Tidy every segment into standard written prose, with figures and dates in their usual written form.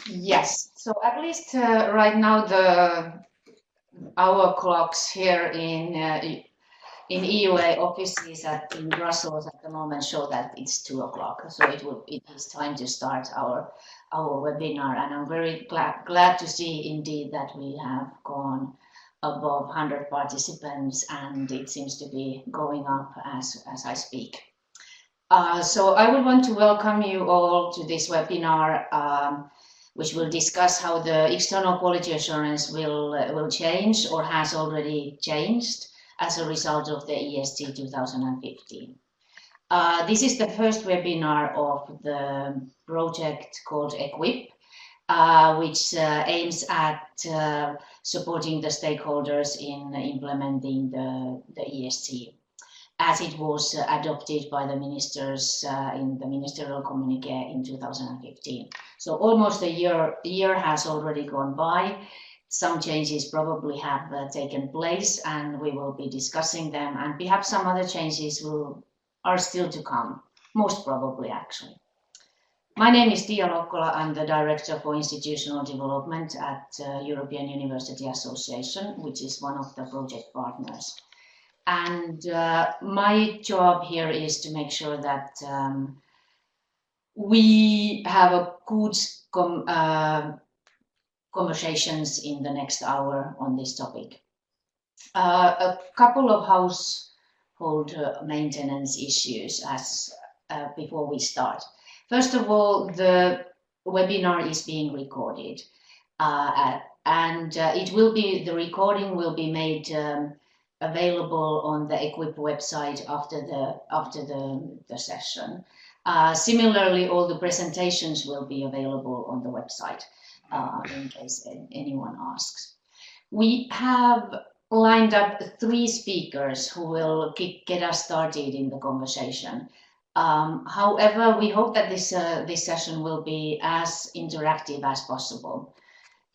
Yes, so at least right now our clocks here in EUA offices in Brussels at the moment show that it's 2 o'clock. So it is time to start our webinar, and I'm very glad to see indeed that we have gone above 100 participants, and it seems to be going up as I speak. So I would want to welcome you all to this webinar, which will discuss how the external quality assurance will change or has already changed as a result of the ESG 2015. This is the first webinar of the project called EQUIP, which aims at supporting the stakeholders in implementing the ESG, as it was adopted by the ministers in the ministerial communique in 2015. So almost a year has already gone by. Some changes probably have taken place, and we will be discussing them, and perhaps some other changes are still to come, most probably actually. My name is Loukkola. I'm the Director for Institutional Development at European University Association, which is one of the project partners. And my job here is to make sure that we have a good conversations in the next hour on this topic. A couple of household maintenance issues before we start. First of all, the webinar is being recorded, and the recording will be made available on the EQUIP website after the session. Similarly, all the presentations will be available on the website in case anyone asks. We have lined up 3 speakers who will get us started in the conversation. However, we hope that this session will be as interactive as possible.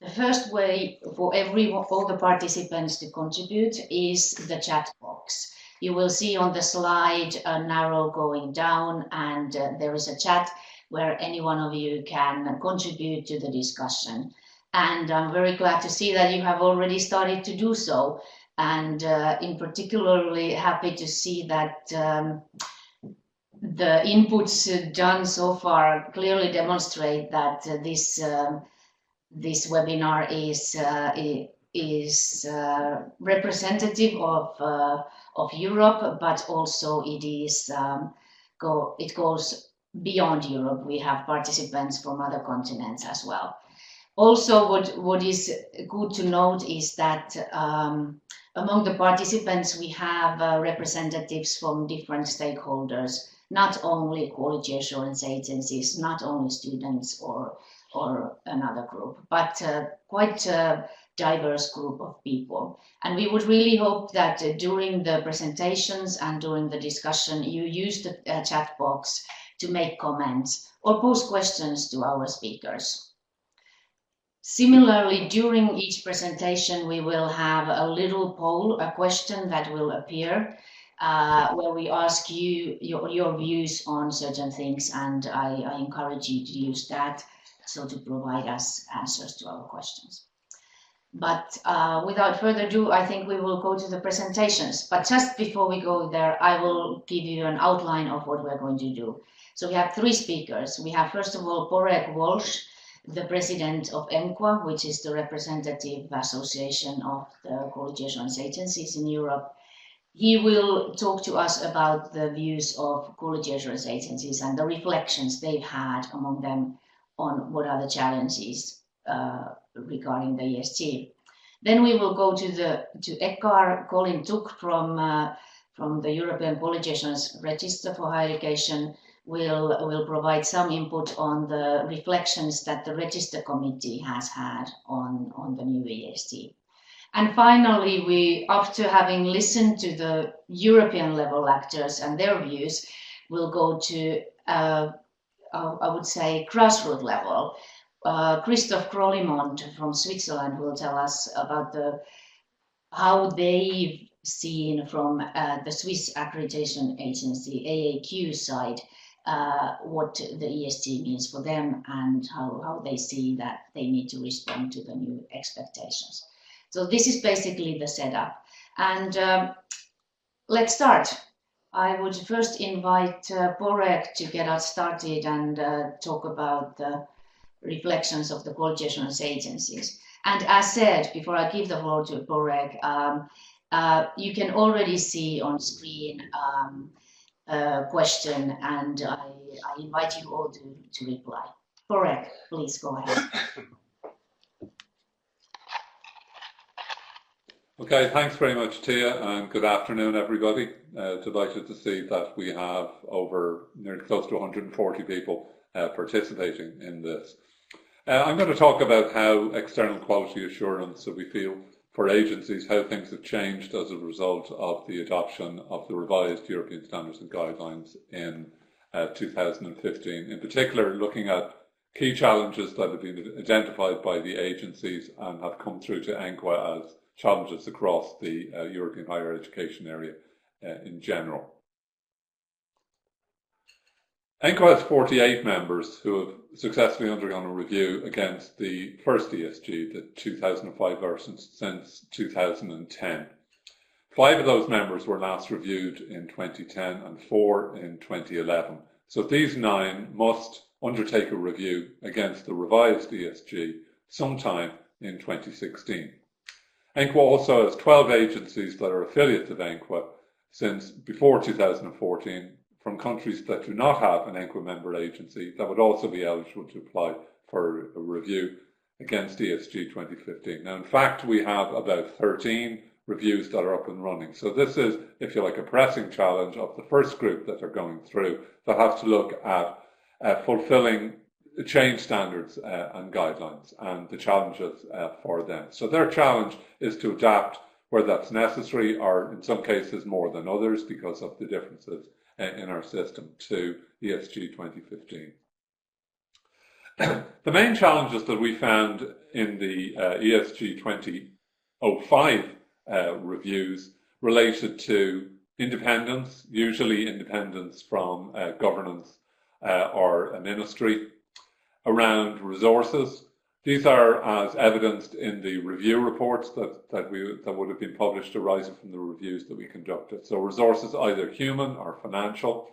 The first way for all the participants to contribute is the chat box. You will see on the slide an arrow going down, and there is a chat where any one of you can contribute to the discussion. And I'm very glad to see that you have already started to do so, and in particularly happy to see that the inputs done so far clearly demonstrate that this webinar is representative of Europe, but also it goes beyond Europe. We have participants from other continents as well. Also, what is good to note is that among the participants we have representatives from different stakeholders, not only quality assurance agencies, not only students or another group, but quite a diverse group of people. And we would really hope that during the presentations and during the discussion, you use the chat box to make comments or pose questions to our speakers. Similarly, during each presentation, we will have a little poll, a question that will appear where we ask you your views on certain things, and I encourage you to use that so to provide us answers to our questions. But without further ado, I think we will go to the presentations. But just before we go there, I will give you an outline of what we're going to do. So we have 3 speakers. We have, first of all, Porek Walsh, the president of EMQA, which is the representative association of the quality assurance agencies in Europe. He will talk to us about the views of quality assurance agencies and the reflections they've had among them on what are the challenges regarding the ESG. Then we will go to ECHAR. Colin Took from the European Quality Assurance Register for Higher Education will provide some input on the reflections that the Register Committee has had on the new ESG. And finally, we, after having listened to the European level actors and their views, will go to, I would say, grassroots level. Christophe Crollimont from Switzerland will tell us about how they've seen from the Swiss accreditation agency, AAQ side, what the ESG means for them and how they see that they need to respond to the new expectations. So this is basically the setup. And let's start. I would first invite Borek to get us started and talk about the reflections of the quality assurance agencies. And as said, before I give the floor to Borek, you can already see on screen a question, and I invite you all to reply. Borek, please go ahead. Okay, thanks very much, Tia, and good afternoon, everybody. Delighted to see that we have over nearly close to 140 people participating in this. I'm going to talk about how external quality assurance, so we feel for agencies, how things have changed as a result of the adoption of the revised European Standards and Guidelines in 2015. In particular, looking at key challenges that have been identified by the agencies and have come through to ENQA as challenges across the European higher education area in general. ENQA has 48 members who have successfully undergone a review against the first ESG, the 2005 version, since 2010. 5 of those members were last reviewed in 2010 and 4 in 2011. So these 9 must undertake a review against the revised ESG sometime in 2016. ENQA also has 12 agencies that are affiliates of ENQA since before 2014 from countries that do not have an ENQA member agency that would also be eligible to apply for a review against ESG 2015. Now, in fact, we have about 13 reviews that are up and running. So this is, if you like, a pressing challenge of the first group that are going through that have to look at fulfilling change standards and guidelines and the challenges for them. So their challenge is to adapt where that's necessary, or in some cases more than others because of the differences in our system, to ESG 2015. The main challenges that we found in the ESG 2005 reviews related to independence, usually independence from governance or a ministry, around resources. These are as evidenced in the review reports that would have been published arising from the reviews that we conducted. So resources either human or financial.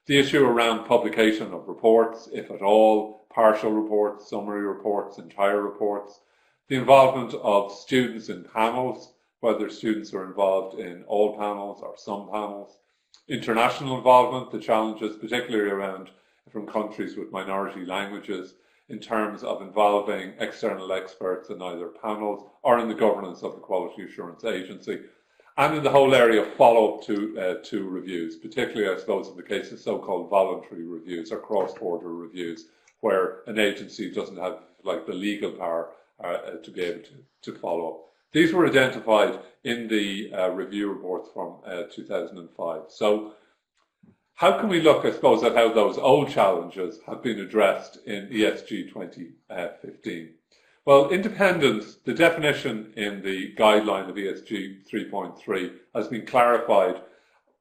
The issue around publication of reports, if at all, partial reports, summary reports, entire reports. The involvement of students in panels, whether students are involved in all panels or some panels. International involvement, the challenges particularly around from countries with minority languages, in terms of involving external experts in either panels or in the governance of the Quality Assurance Agency, and in the whole area of follow-up to reviews, particularly, I suppose, in the case of so-called voluntary reviews or cross-border reviews, where an agency doesn't have like the legal power to be able to follow up. These were identified in the review reports from 2005. So how can we look, I suppose, at how those old challenges have been addressed in ESG 2015? Well, independence, the definition in the guideline of ESG 3.3 has been clarified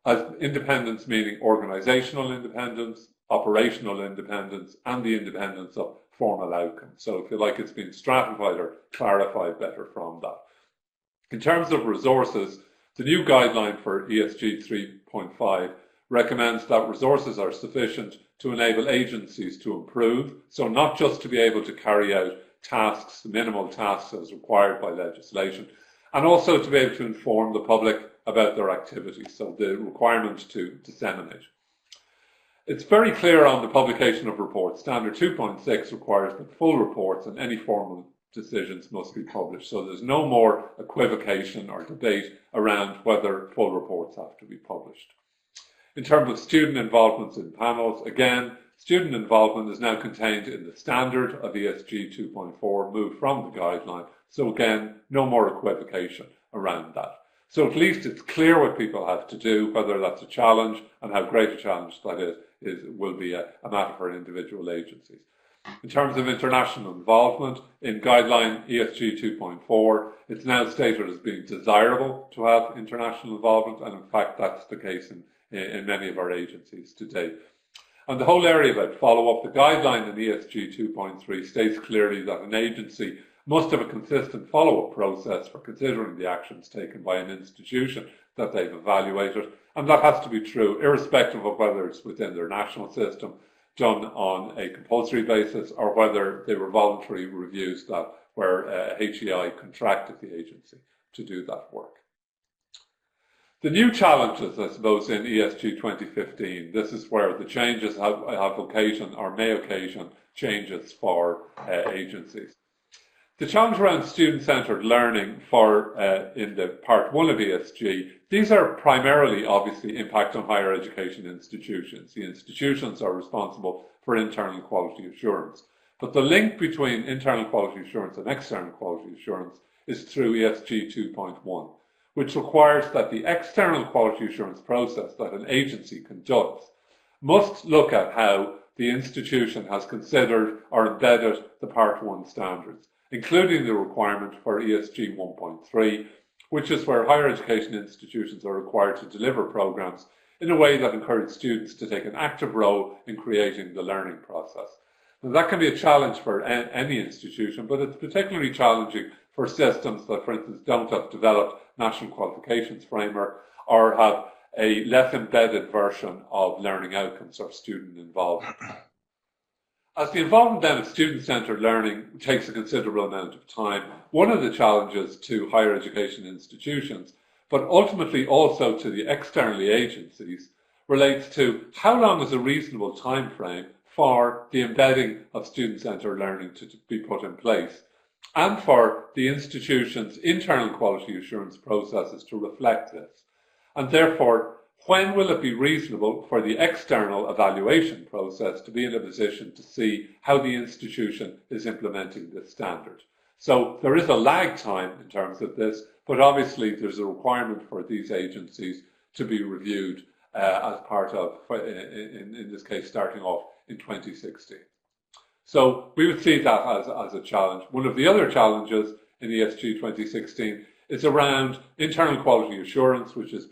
as independence meaning organisational independence, operational independence, and the independence of formal outcomes. So if you like, it's been stratified or clarified better from that. In terms of resources, the new guideline for ESG 3.5 recommends that resources are sufficient to enable agencies to improve, so not just to be able to carry out tasks, minimal tasks as required by legislation, and also to be able to inform the public about their activities, so the requirement to disseminate. It's very clear on the publication of reports. Standard 2.6 requires that full reports and any formal decisions must be published, so there's no more equivocation or debate around whether full reports have to be published. In terms of student involvement in panels, again, student involvement is now contained in the standard of ESG 2.4, moved from the guideline. So again, no more equivocation around that. So at least it's clear what people have to do, whether that's a challenge and how great a challenge that will be a matter for individual agencies. In terms of international involvement, in guideline ESG 2.4, it's now stated as being desirable to have international involvement, and in fact that's the case in many of our agencies today. And the whole area about follow-up, the guideline in ESG 2.3 states clearly that an agency must have a consistent follow-up process for considering the actions taken by an institution that they've evaluated. And that has to be true, irrespective of whether it's within their national system, done on a compulsory basis, or whether they were voluntary reviews that where HEI contracted the agency to do that work. The new challenges, I suppose, in ESG 2015, this is where the changes have occasion or may occasion changes for agencies. The challenge around student-centred learning for in the part 1 of ESG, these are primarily obviously impact on higher education institutions. The institutions are responsible for internal quality assurance. But the link between internal quality assurance and external quality assurance is through ESG 2.1, which requires that the external quality assurance process that an agency conducts must look at how the institution has considered or embedded the part 1 standards, including the requirement for ESG 1.3, which is where higher education institutions are required to deliver programs in a way that encourages students to take an active role in creating the learning process. Now, that can be a challenge for any institution, but it's particularly challenging for systems that, for instance, don't have developed national qualifications framework or have a less embedded version of learning outcomes or student involvement. As the involvement then of student-centred learning takes a considerable amount of time, one of the challenges to higher education institutions, but ultimately also to the externally agencies, relates to how long is a reasonable time frame for the embedding of student-centred learning to be put in place, and for the institution's internal quality assurance processes to reflect this. And therefore, when will it be reasonable for the external evaluation process to be in a position to see how the institution is implementing this standard? So there is a lag time in terms of this, but obviously there's a requirement for these agencies to be reviewed as part of, in this case, starting off in 2016. So we would see that as a challenge. One of the other challenges in ESG 2016 is around internal quality assurance, which has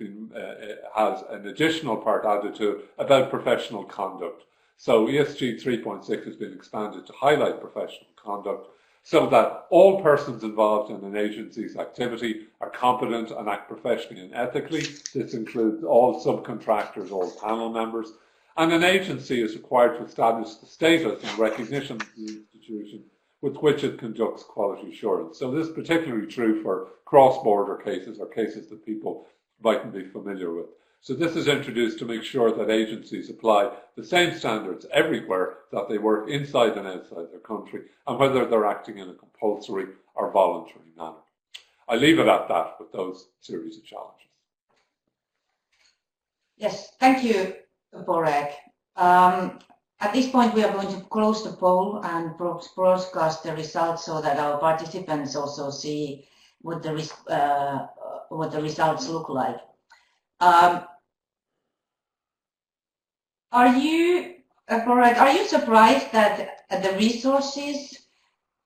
an additional part added to it about professional conduct. So ESG 3.6 has been expanded to highlight professional conduct so that all persons involved in an agency's activity are competent and act professionally and ethically. This includes all subcontractors, all panel members, and an agency is required to establish the status and recognition of the institution with which it conducts quality assurance. So this is particularly true for cross-border cases or cases that people mightn't be familiar with. So this is introduced to make sure that agencies apply the same standards everywhere, that they work inside and outside their country, and whether they're acting in a compulsory or voluntary manner. I leave it at that with those series of challenges. Yes, thank you, Borek. At this point, we are going to close the poll and broadcast the results so that our participants also see what the results look like. Are you, Borek, are you surprised that the resources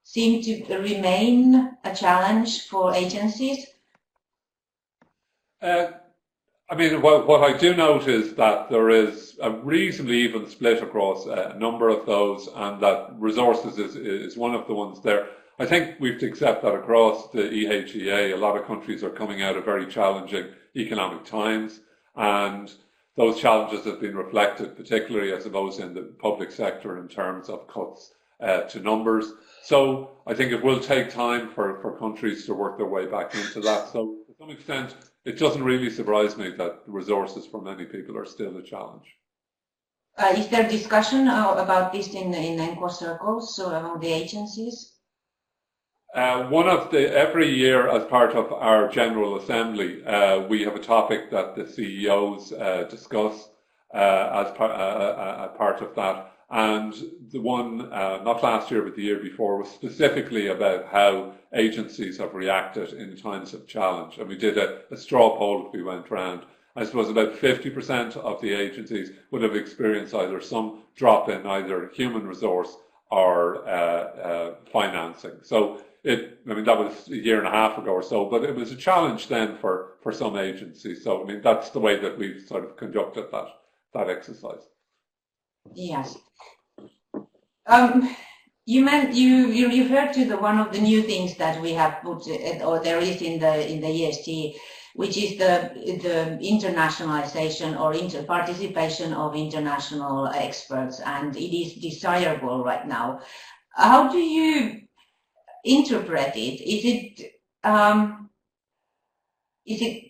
seem to remain a challenge for agencies? I mean, what I do note is that there is a reasonably even split across a number of those, and that resources is one of the ones there. I think we have to accept that across the EHEA, a lot of countries are coming out of very challenging economic times, and those challenges have been reflected, particularly, I suppose, in the public sector in terms of cuts to numbers. So I think it will take time for countries to work their way back into that. So to some extent, it doesn't really surprise me that the resources for many people are still a challenge. Is there discussion about this in ENQA circles among the agencies? Every year as part of our General Assembly, we have a topic that the CEOs discuss as part of that. And the one, not last year, but the year before, was specifically about how agencies have reacted in times of challenge. And we did a straw poll that we went round. I suppose about 50% of the agencies would have experienced either some drop in either human resource or financing. So that was a year and a half ago or so, but it was a challenge then for some agencies. So, I mean, that's the way that we've sort of conducted that exercise. Yes. You referred to one of the new things that we have put, or there is in the ESG, which is the internationalization or participation of international experts, and it is desirable right now. How do you interpret it?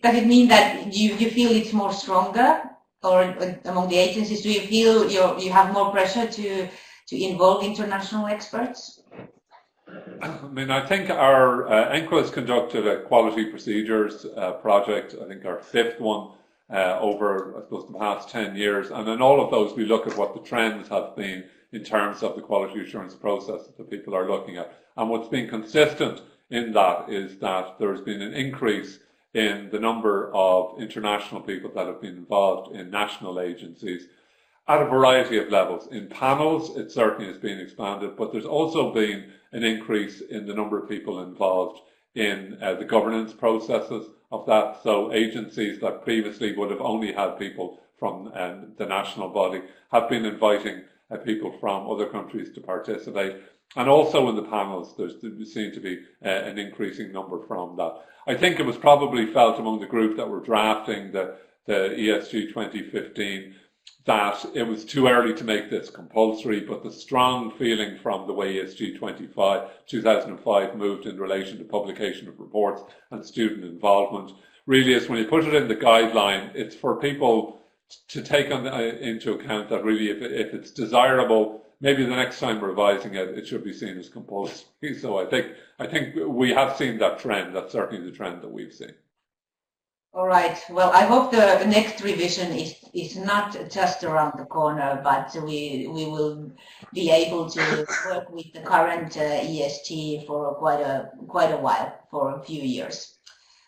Does it mean that you feel it's more stronger, or among the agencies, do you feel you have more pressure to involve international experts? I mean, I think our ENQA has conducted a quality procedures project, I think our 5th one over, I suppose, the past 10 years. And in all of those, we look at what the trends have been in terms of the quality assurance process that people are looking at. And what's been consistent in that is that there has been an increase in the number of international people that have been involved in national agencies at a variety of levels. In panels, it certainly has been expanded, but there's also been an increase in the number of people involved in the governance processes of that. So agencies that previously would have only had people from the national body have been inviting people from other countries to participate. And also in the panels, there seemed to be an increasing number from that. I think it was probably felt among the group that were drafting the ESG 2015 that it was too early to make this compulsory, but the strong feeling from the way ESG 2005 moved in relation to publication of reports and student involvement really is when you put it in the guideline, it's for people to take into account that really if it's desirable, maybe the next time revising it, it should be seen as compulsory. So I think we have seen that trend. That's certainly the trend that we've seen. All right. Well, I hope the next revision is not just around the corner, but we will be able to work with the current ESG for quite a while, for a few years.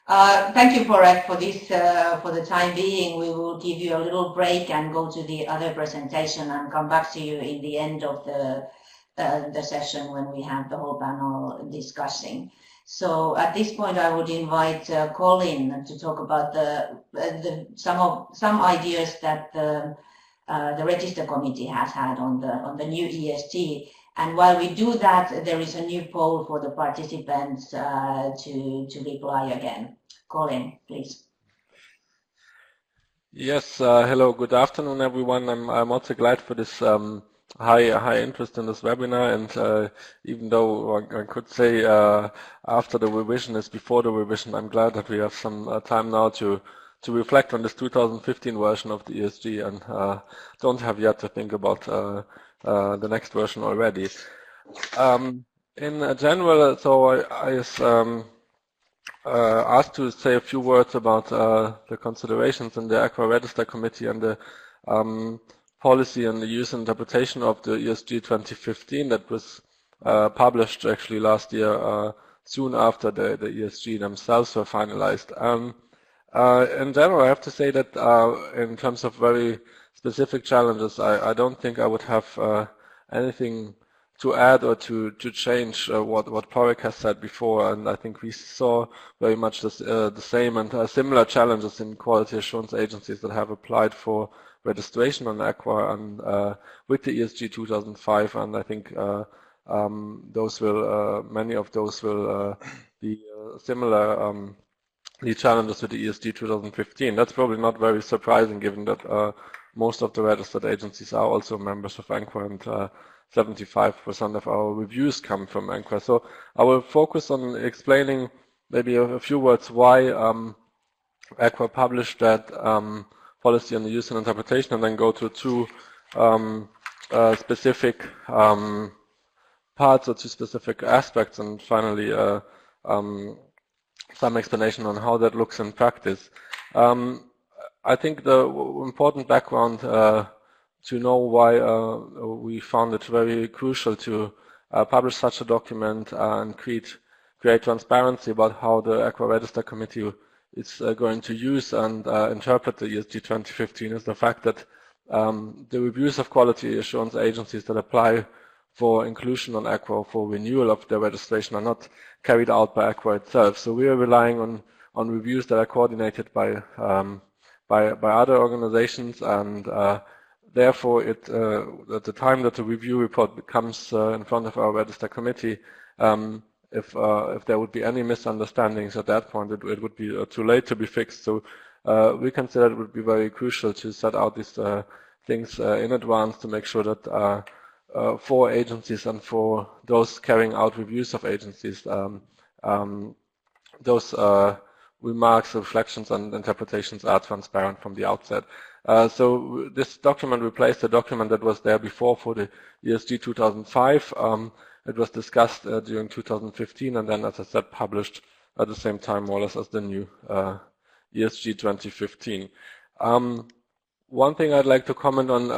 Thank you, Porek, for this. For the time being, we will give you a little break and go to the other presentation and come back to you in the end of the session when we have the whole panel discussing. So at this point, I would invite Colin to talk about some ideas that the Register Committee has had on the new ESG. And while we do that, there is a new poll for the participants to reply again. Colin, please. Yes. Hello. Good afternoon, everyone. I'm also glad for this high interest in this webinar, and even though I could say after the revision is before the revision, I'm glad that we have some time now to reflect on this 2015 version of the ESG and don't have yet to think about the next version already. In general, so I was asked to say a few words about the considerations in the ECHA Register Committee and the policy and the use and interpretation of the ESG 2015 that was published actually last year, soon after the ESG themselves were finalized. In general, I have to say that in terms of very specific challenges, I don't think I would have anything to add or to change what Porek has said before, and I think we saw very much the same and similar challenges in quality assurance agencies that have applied for registration on AQUA and with the ESG 2005, and I think those will many of those will be similar the challenges with the ESG 2015. That's probably not very surprising, given that most of the registered agencies are also members of AQUA, and 75% of our reviews come from AQUA. So I will focus on explaining maybe a few words why AQUA published that policy on the use and interpretation, and then go to two specific parts or two specific aspects, and finally some explanation on how that looks in practice. I think the important background to know why we found it very crucial to publish such a document and create transparency about how the AQUA Register Committee is going to use and interpret the ESG 2015 is the fact that the reviews of quality assurance agencies that apply for inclusion on AQUA, for renewal of their registration, are not carried out by AQUA itself. So we are relying on reviews that are coordinated by other organizations, and therefore, at the time that the review report comes in front of our register committee, if there would be any misunderstandings at that point, it would be too late to be fixed. So we consider it would be very crucial to set out these things in advance to make sure that for agencies and for those carrying out reviews of agencies, those remarks, reflections, and interpretations are transparent from the outset. So this document replaced a document that was there before for the ESG 2005. It was discussed during 2015 and then, as I said, published at the same time more or less as the new ESG 2015. One thing I'd like to comment on,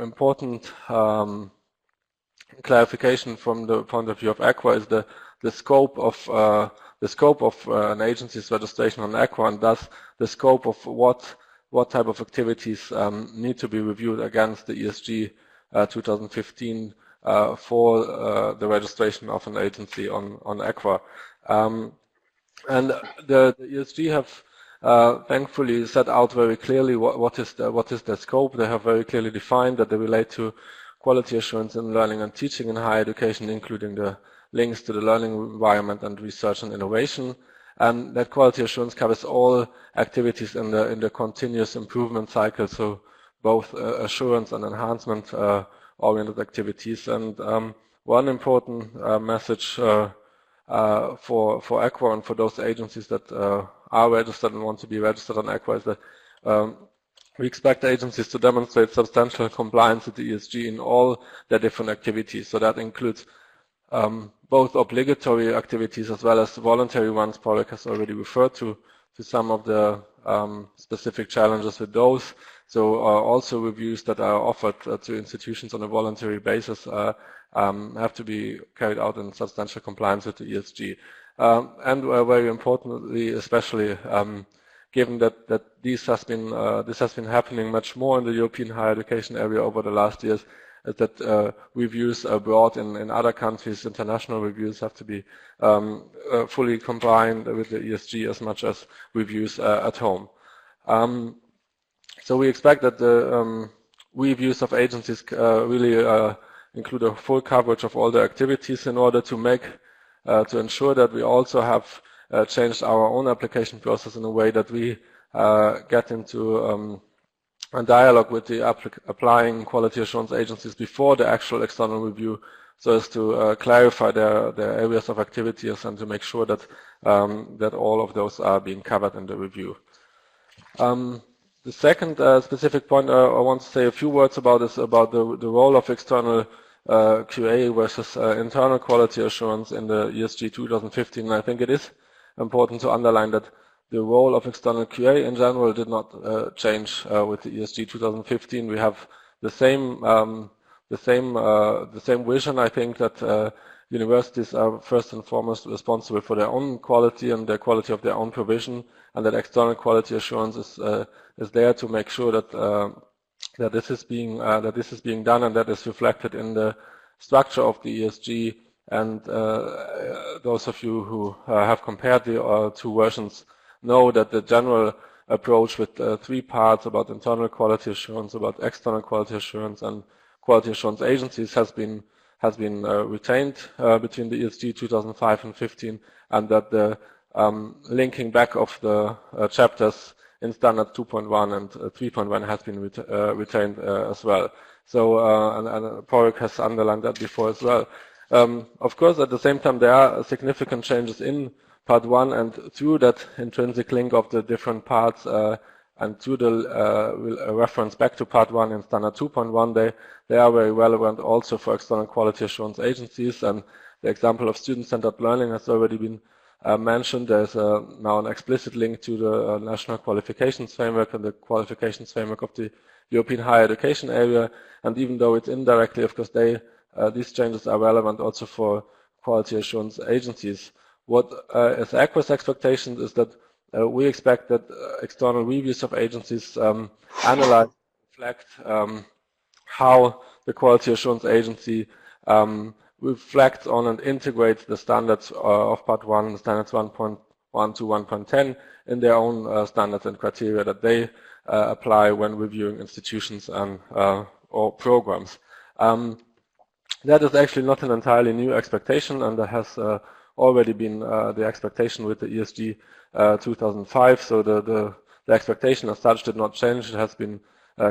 important clarification from the point of view of ECWA is the scope of an agency's registration on ECWA, and thus the scope of what type of activities need to be reviewed against the ESG 2015 for the registration of an agency on ECWA. And the ESG have thankfully set out very clearly what is the scope. They have very clearly defined that they relate to quality assurance in learning and teaching in higher education, including the links to the learning environment and research and innovation. And that quality assurance covers all activities in the continuous improvement cycle, so both assurance and enhancement oriented activities. And one important message for ECWA and for those agencies that are registered and want to be registered on ECWA is that we expect agencies to demonstrate substantial compliance with the ESG in all their different activities. So that includes both obligatory activities as well as voluntary ones. Paulek has already referred to some of the specific challenges with those. So also reviews that are offered to institutions on a voluntary basis have to be carried out in substantial compliance with the ESG. And very importantly, especially given that this has been happening much more in the European higher education area over the last years, is that reviews abroad in other countries, international reviews, have to be fully compliant with the ESG as much as reviews at home. So we expect that the reviews of agencies really include a full coverage of all the activities in order to ensure that we also have changed our own application process in a way that we get into a dialogue with the applying quality assurance agencies before the actual external review, so as to clarify their areas of activities and to make sure that that all of those are being covered in the review. The second specific point I want to say a few words about is about the role of external QA versus internal quality assurance in the ESG 2015. And I think it is important to underline that the role of external QA in general did not change with the ESG 2015. We have the same vision. I think that universities are first and foremost responsible for their own quality and the quality of their own provision, and that external quality assurance is there to make sure that that this is being done, and that is reflected in the structure of the ESG. And those of you who have compared the two versions know that the general approach with 3 parts about internal quality assurance, about external quality assurance, and quality assurance agencies has been retained between the ESG 2005 and 15, and that the linking back of the chapters in standard 2.1 and 3.1 has been retained as well. So and Paulek has underlined that before as well. Of course, at the same time, there are significant changes in Part 1, and through that intrinsic link of the different parts and through the reference back to Part 1 in Standard 2.1, they are very relevant also for external quality assurance agencies. And the example of student-centered learning has already been mentioned. There's now an explicit link to the National Qualifications Framework and the Qualifications Framework of the European higher education area. And even though it's indirectly, of course, these changes are relevant also for quality assurance agencies. What is ECWA's expectation is that we expect that external reviews of agencies analyze, reflect how the quality assurance agency reflects on and integrates the standards of Part 1, standards 1.1 1 to 1.10 in their own standards and criteria that they apply when reviewing institutions and or programs. That is actually not an entirely new expectation, and that has already been the expectation with the ESG 2005. So the expectation as such did not change. It has been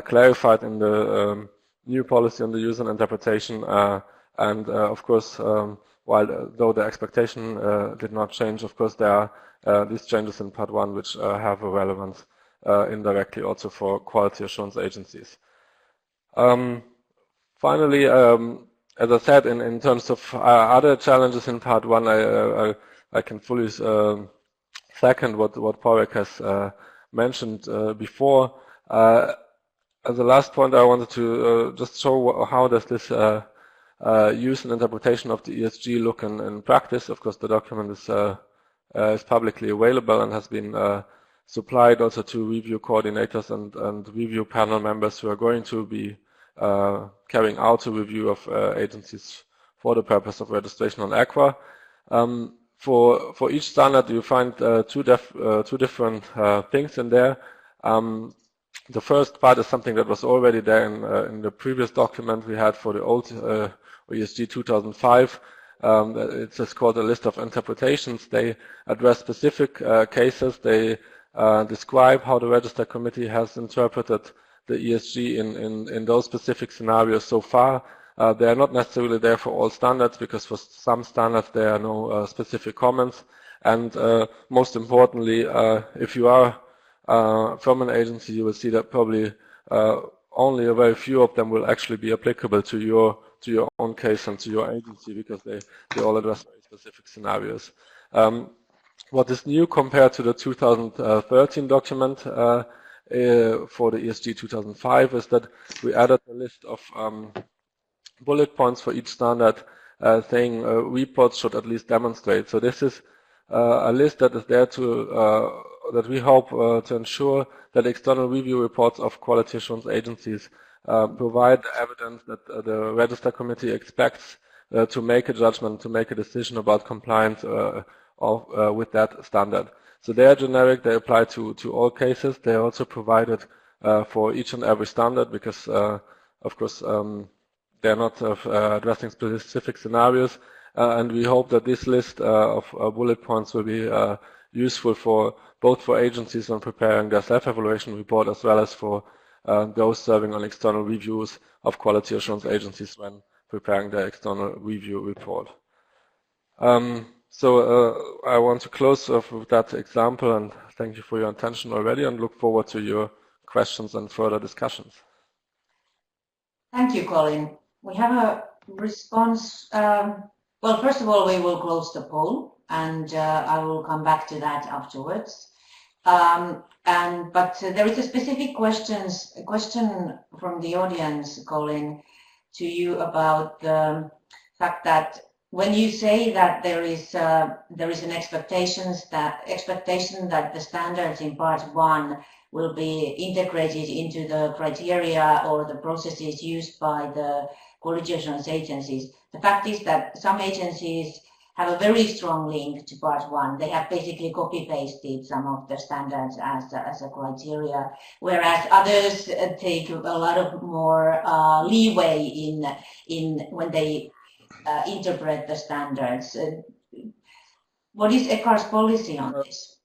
clarified in the new policy on the use and interpretation, and of course, while though the expectation did not change, of course there are these changes in Part 1 which have a relevance indirectly also for quality assurance agencies. Finally, as I said, in terms of other challenges in Part 1, I can fully second what Porek has mentioned before. As a last point, I wanted to just show how does this use and interpretation of the ESG look in practice. Of course, the document is publicly available and has been supplied also to review coordinators and review panel members who are going to be carrying out a review of agencies for the purpose of registration on AQUA. For each standard, you find two different things in there. The first part is something that was already there in the previous document we had for the old ESG 2005. It's just called a list of interpretations. They address specific cases. They describe how the register committee has interpreted the ESG in those specific scenarios so far. They are not necessarily there for all standards, because for some standards there are no specific comments. And most importantly, if you are from an agency, you will see that probably only a very few of them will actually be applicable to your own case and to your agency, because they all address very specific scenarios. What is new compared to the 2013 document for the ESG 2005 is that we added a list of bullet points for each standard saying reports should at least demonstrate. So this is a list that is there to that we hope to ensure that external review reports of quality assurance agencies provide evidence that the register committee expects to make a judgment, to make a decision about compliance with that standard. So they are generic, they apply to all cases. They are also provided for each and every standard, because of course they are not addressing specific scenarios, and we hope that this list of bullet points will be useful for both for agencies when preparing their self-evaluation report, as well as for those serving on external reviews of quality assurance agencies when preparing their external review report. So I want to close off with that example, and thank you for your attention already, and look forward to your questions and further discussions. Thank you, Colin. We have a response. Well, first of all, we will close the poll, and I will come back to that afterwards. But there is a specific question from the audience, Colin, to you about the fact that when you say that there is an expectation that the standards in Part 1 will be integrated into the criteria or the processes used by the quality assurance agencies, the fact is that some agencies have a very strong link to Part 1. They have basically copy-pasted some of the standards as a criteria, whereas others take a lot of more leeway in when they interpret the standards. What is ECHA's policy on this?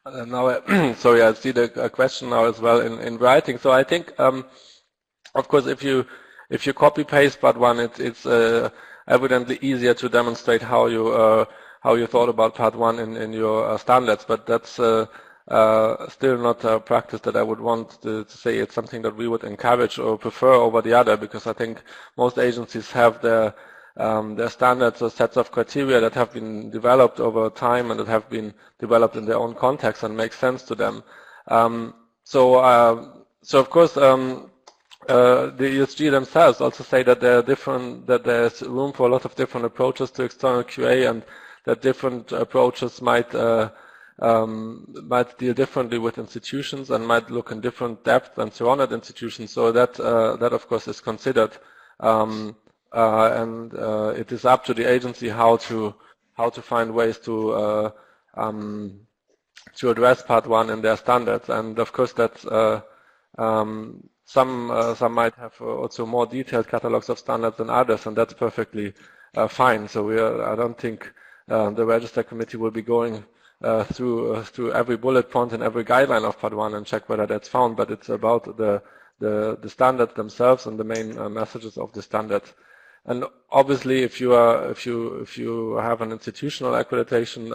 Now, sorry, I see the question now as well in writing. So I think, of course, if you copy-paste Part 1, it's evidently easier to demonstrate how you thought about Part 1 in your standards, but that's still not a practice that I would want to say it's something that we would encourage or prefer over the other, because I think most agencies have their standards or sets of criteria that have been developed over time and that have been developed in their own context and make sense to them. So of course, the ESG themselves also say that there are that there's room for a lot of different approaches to external QA, and that different approaches might deal differently with institutions and might look in different depth and so on at institutions. So that of course is considered, and it is up to the agency how to find ways to to address Part 1 in their standards. And of course, that's some might have also more detailed catalogs of standards than others, and that's perfectly fine. So I don't think the Register Committee will be going through every bullet point and every guideline of Part 1 and check whether that's found, but it's about the standards themselves and the main messages of the standards. And obviously, if you have an institutional accreditation,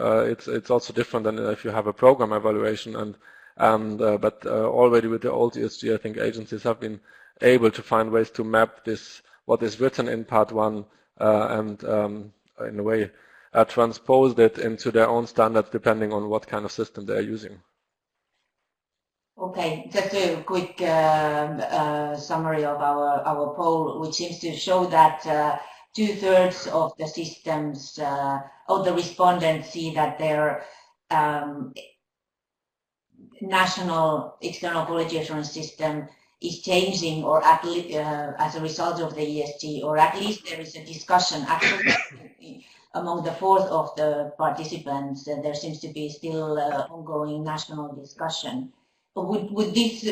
it's also different than if you have a program evaluation. But already with the old ESG, I think agencies have been able to find ways to map what is written in Part 1 and in a way transpose it into their own standards depending on what kind of system they are using. Okay, just a quick summary of our poll, which seems to show that 2/3 of the systems, of the respondents see that their national external quality assurance system is changing, or at least as a result of the ESG, or at least there is a discussion. Actually, among the 1/4 of the participants, there seems to be still ongoing national discussion. Would this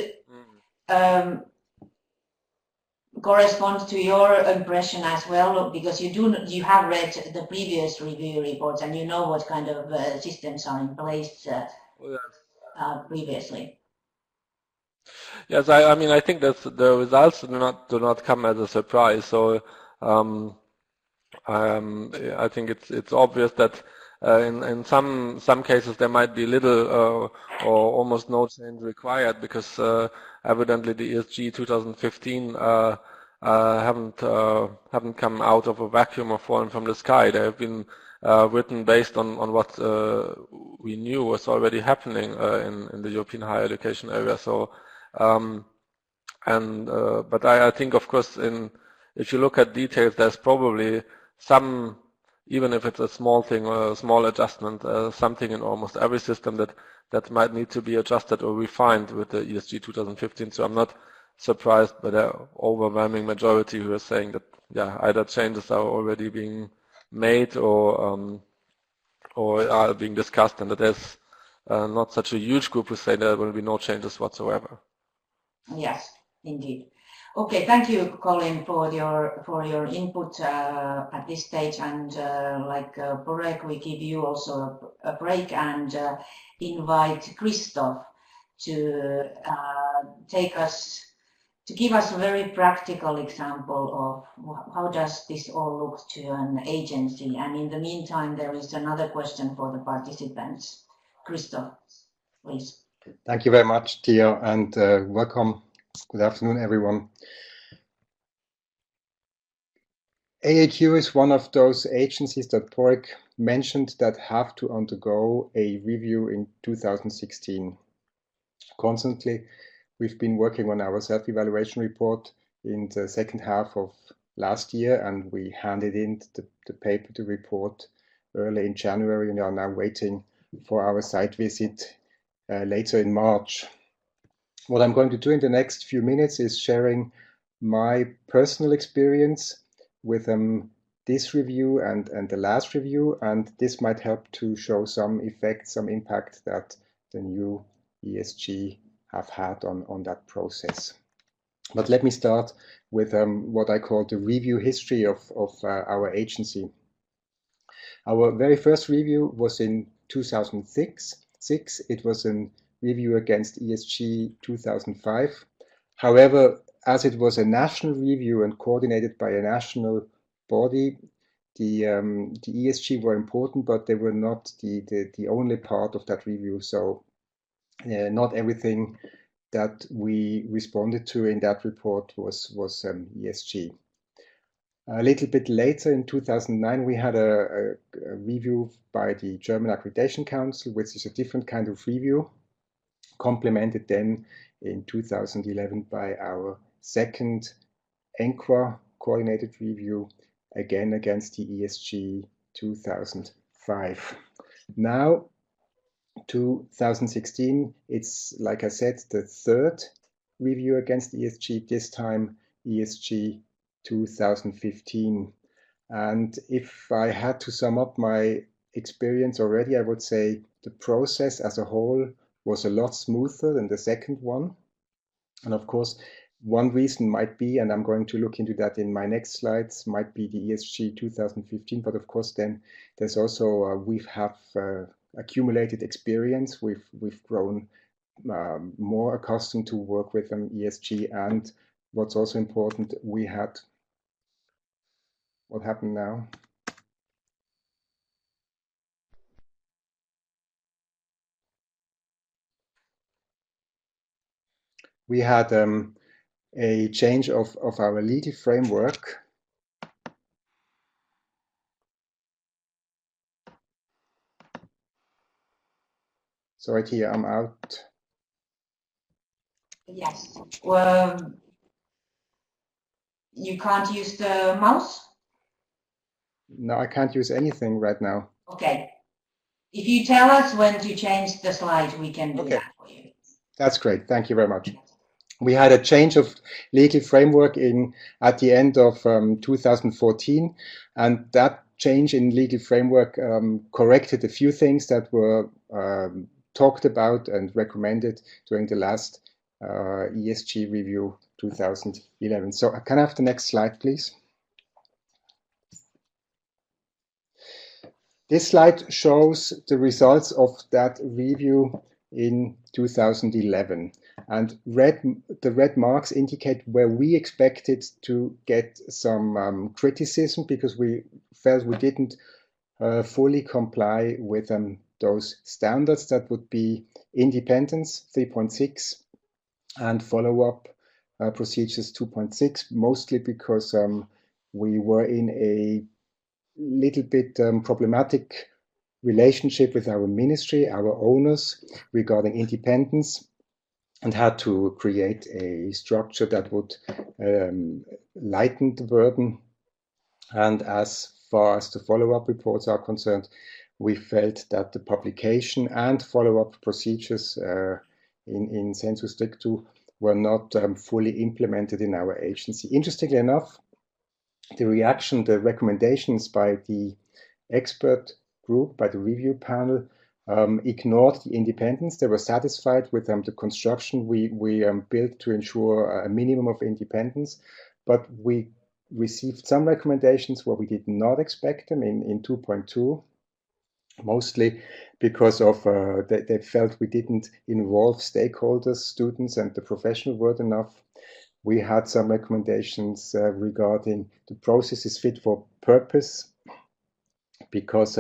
correspond to your impression as well? Because you have read the previous review reports and you know what kind of systems are in place previously. Yes, I mean I think that the results do not come as a surprise. So I think it's obvious that in some cases there might be little or almost no change required, because evidently the ESG 2015 haven't come out of a vacuum or fallen from the sky. They have been written based on what we knew was already happening in the European higher education area. So but I think, of course, if you look at details, there's probably some, even if it's a small thing or a small adjustment, something in almost every system that might need to be adjusted or refined with the ESG 2015. So I'm not surprised by the overwhelming majority who are saying that, yeah, either changes are already being made or are being discussed, and that there's not such a huge group who say there will be no changes whatsoever. Yes, indeed. Okay, thank you, Colin, for your input at this stage, and like Borek, we give you also a break and invite Christoph to give us a very practical example of how does this all look to an agency. And in the meantime, there is another question for the participants. Christoph, please. Thank you very much, Tia, and welcome. Good afternoon, everyone. AAQ is one of those agencies that Borek mentioned that have to undergo a review in 2016. Constantly, we've been working on our self-evaluation report in the second half of last year, and we handed in the paper to report early in January, and are now waiting for our site visit later in March. What I'm going to do in the next few minutes is sharing my personal experience with this review and the last review, and this might help to show some effect, some impact that the new ESG have had on that process. But let me start with what I call the review history of our agency. Our very first review was in 2006. It was a review against ESG 2005. However, as it was a national review and coordinated by a national body, the ESG were important, but they were not the only part of that review. So not everything that we responded to in that report was ESG. A little bit later, in 2009, we had a review by the German Accreditation Council, which is a different kind of review, complemented then in 2011 by our second ENQA coordinated review, again against the ESG 2005. Now, 2016, it's, like I said, the third review against ESG, this time ESG 2015. And if I had to sum up my experience already, I would say the process as a whole was a lot smoother than the second one. And of course, one reason might be, and I'm going to look into that in my next slides, might be the ESG 2015. But of course, then there's also we have accumulated experience. We've grown more accustomed to work with ESG, and what's also important, we had what happened now. We had a change of our legal framework. So right here, I'm out. Yes. You can't use the mouse? No, I can't use anything right now. Okay. If you tell us when to change the slide, we can do that for you. That's great. Thank you very much. We had a change of legal framework at the end of 2014, and that change in legal framework corrected a few things that were talked about and recommended during the last ESG review 2011. So can I have the next slide, please? This slide shows the results of that review in 2011. And the red marks indicate where we expected to get some criticism because we felt we didn't fully comply with those standards. That would be independence 3.6 and follow-up procedures 2.6, mostly because we were in a little bit problematic relationship with our ministry, our owners, regarding independence, and had to create a structure that would lighten the burden. And as far as the follow-up reports are concerned, we felt that the publication and follow-up procedures in sensu stricto were not fully implemented in our agency. Interestingly enough, the recommendations by the expert group, by the review panel, ignored the independence. They were satisfied with the construction we built to ensure a minimum of independence, but we received some recommendations where we did not expect them in 2.2, mostly because of they felt we didn't involve stakeholders, students, and the professional world enough. We had some recommendations regarding the process is fit for purpose, because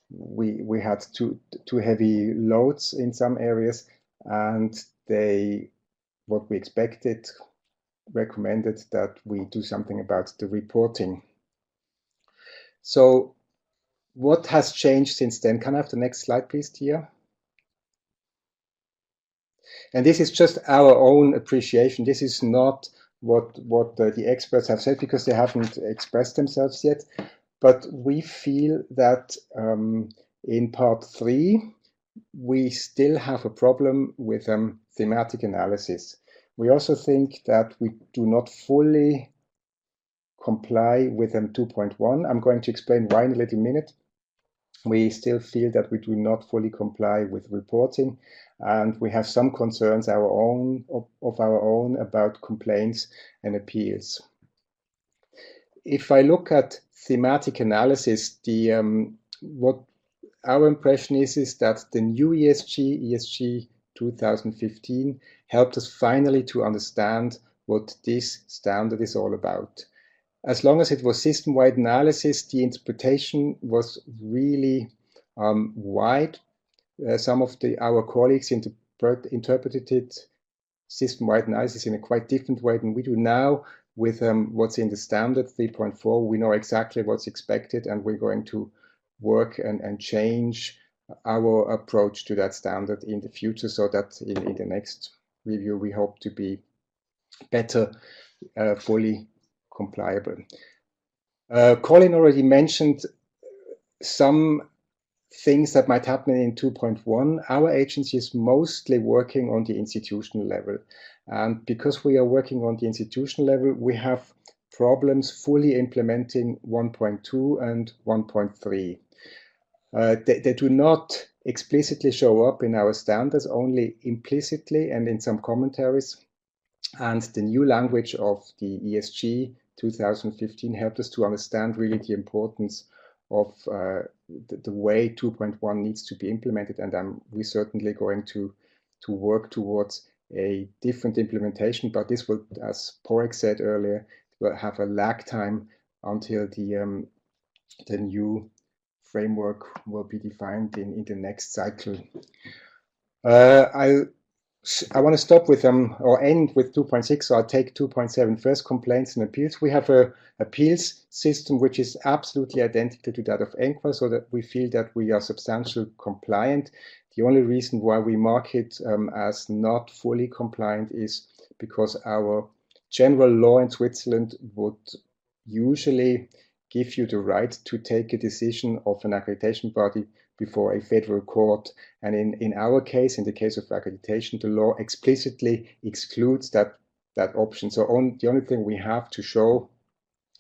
we had too heavy loads in some areas, and what we expected recommended that we do something about the reporting. So what has changed since then? Can I have the next slide, please, Tia? And this is just our own appreciation. This is not what the experts have said, because they haven't expressed themselves yet. But we feel that in part 3, we still have a problem with thematic analysis. We also think that we do not fully comply with 2.1. I'm going to explain why in a little minute. We still feel that we do not fully comply with reporting, and we have some concerns of our own about complaints and appeals. If I look at thematic analysis, what our impression is that the new ESG 2015, helped us finally to understand what this standard is all about. As long as it was system-wide analysis, the interpretation was really wide. Some of our colleagues interpreted system-wide analysis in a quite different way than we do now. With what's in the standard 3.4, we know exactly what's expected, and we're going to work and change our approach to that standard in the future, so that in the next review we hope to be better, fully compliable. Colin already mentioned some things that might happen in 2.1. Our agency is mostly working on the institutional level. And because we are working on the institutional level, we have problems fully implementing 1.2 and 1.3. They do not explicitly show up in our standards, only implicitly and in some commentaries. And the new language of the ESG 2015 helped us to understand really the importance of the way 2.1 needs to be implemented. And we're certainly going to work towards a different implementation, but this will, as Porek said earlier, will have a lag time until the new framework will be defined in the next cycle. I want to stop with or end with 2.6, so I'll take 2.7 first, complaints and appeals. We have a appeals system which is absolutely identical to that of ENQA, so that we feel that we are substantially compliant. The only reason why we mark it as not fully compliant is because our general law in Switzerland would usually give you the right to take a decision of an accreditation body before a federal court. And in our case, in the case of accreditation, the law explicitly excludes that option. So the only thing we have to show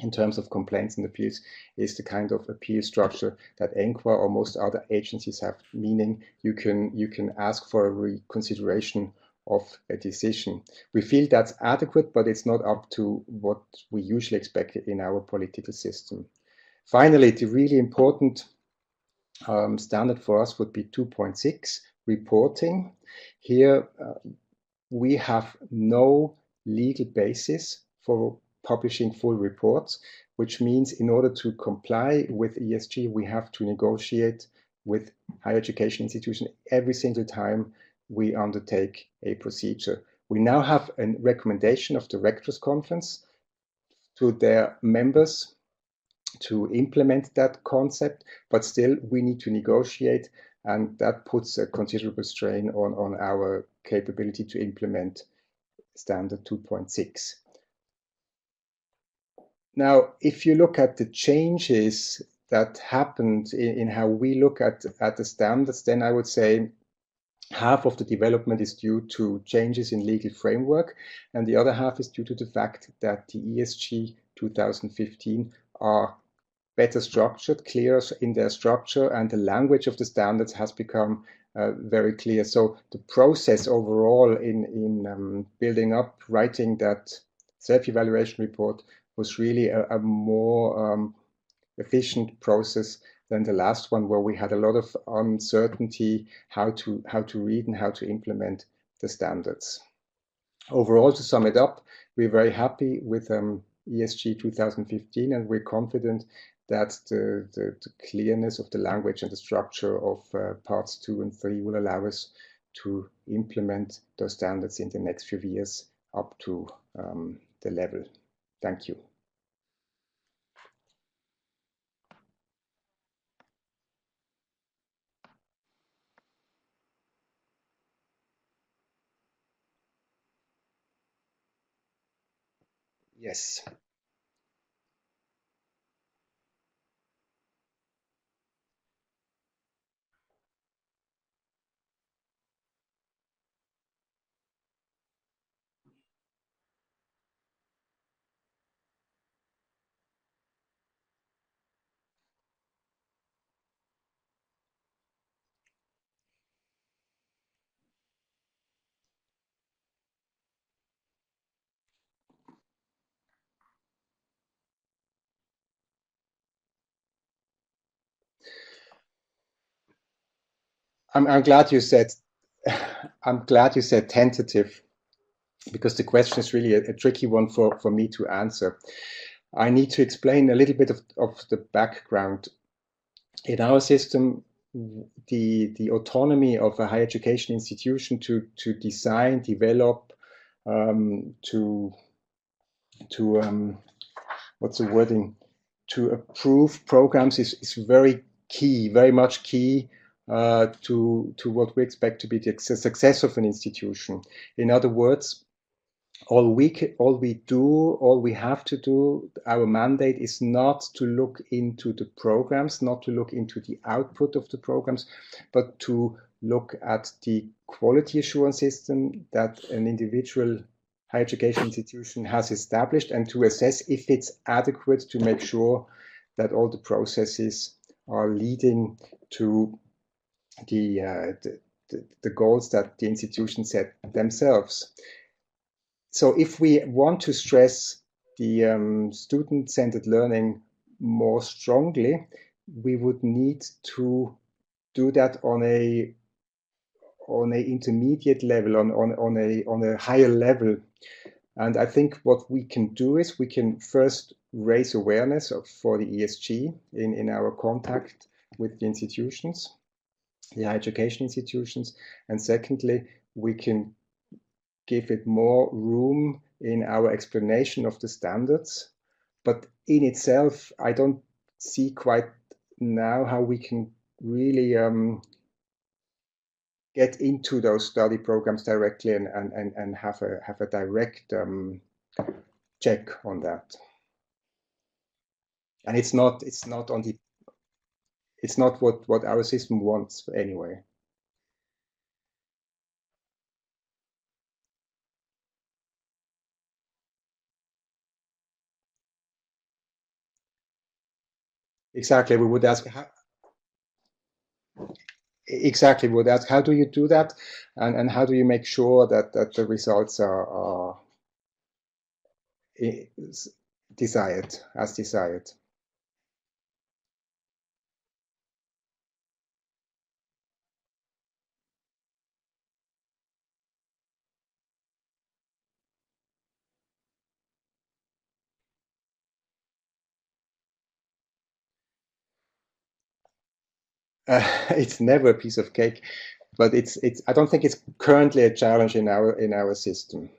in terms of complaints and appeals is the kind of appeal structure that ENQA or most other agencies have, meaning you can ask for a reconsideration of a decision. We feel that's adequate, but it's not up to what we usually expect in our political system. Finally, the really important standard for us would be 2.6, reporting. Here we have no legal basis for publishing full reports, which means in order to comply with ESG, we have to negotiate with higher education institutions every single time we undertake a procedure. We now have a recommendation of the Rectors' Conference to their members to implement that concept, but still we need to negotiate, and that puts a considerable strain on our capability to implement standard 2.6. Now, if you look at the changes that happened in how we look at the standards, then I would say half of the development is due to changes in legal framework, and the other half is due to the fact that the ESG 2015 are better structured, clearer in their structure, and the language of the standards has become very clear. So the process overall in building up, writing that self-evaluation report was really a more efficient process than the last one, where we had a lot of uncertainty how to read and how to implement the standards. Overall, to sum it up, we're very happy with ESG 2015, and we're confident that the clearness of the language and the structure of parts 2 and 3 will allow us to implement those standards in the next few years up to the level. Thank you. Yes. I'm glad you said tentative, because the question is really a tricky one for me to answer. I need to explain a little bit of the background. In our system, the autonomy of a higher education institution to design, develop, what's the wording? To approve programs is very key, very much key to what we expect to be the success of an institution. In other words, all we have to do, our mandate is not to look into the programs, not to look into the output of the programs, but to look at the quality assurance system that an individual higher education institution has established, and to assess if it's adequate to make sure that all the processes are leading to the goals that the institutions set themselves. So if we want to stress the student-centered learning more strongly, we would need to do that on a intermediate level, on a higher level. And I think what we can do is we can first raise awareness for the ESG in our contact with the institutions, the higher education institutions. And secondly, we can give it more room in our explanation of the standards. But in itself, I don't see quite now how we can really get into those study programs directly and have a direct check on that. And it's not what our system wants anyway. Exactly, we would ask how, how do you do that, and how do you make sure that the results are desired, as desired. It's never a piece of cake, but it's I don't think it's currently a challenge in our system.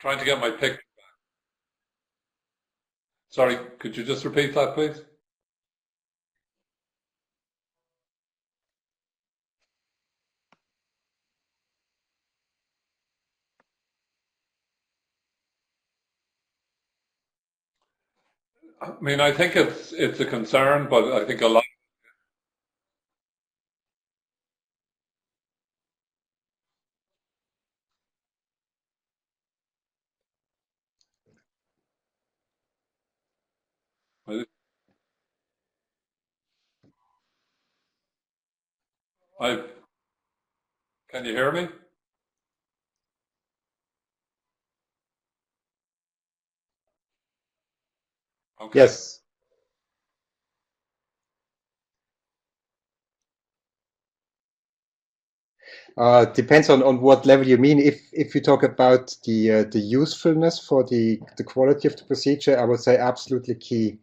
Trying to get my picture back. Sorry, could you just repeat that, please? I mean, I think it's a concern, but I think a lot. I Can you hear me? Okay. Yes. Depends on what level you mean. If you talk about the usefulness for the quality of the procedure, I would say absolutely key.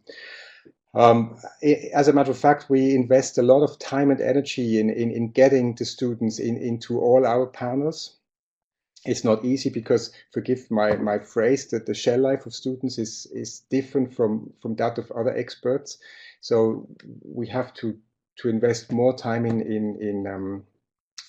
As a matter of fact, we invest a lot of time and energy in getting the students into all our panels. It's not easy because, forgive my phrase, that the shell life of students is different from that of other experts. So we have to invest more time in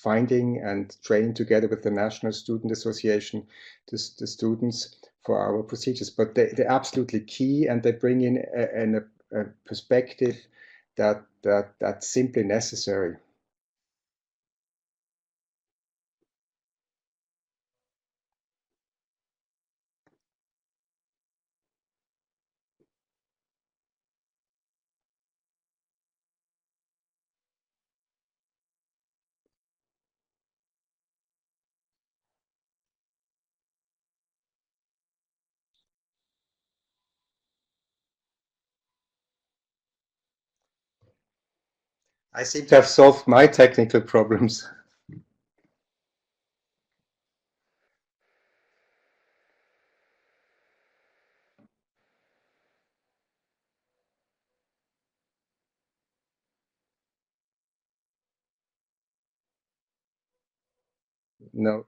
finding and training together with the National Student Association the students for our procedures. But they're absolutely key, and they bring in a perspective that's simply necessary. I seem to have solved my technical problems. No.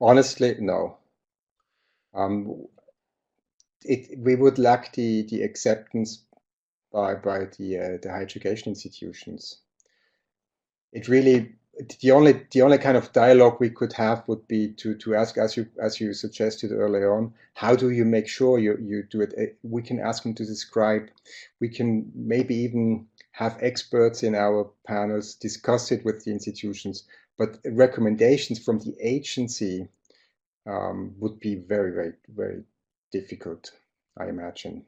Honestly, no. We would lack the acceptance by the higher education institutions. It really the only kind of dialogue we could have would be to ask, as you suggested earlier on, how do you make sure you do it? We can ask them to describe. We can maybe even have experts in our panels discuss it with the institutions, but recommendations from the agency would be very, very, very difficult, I imagine.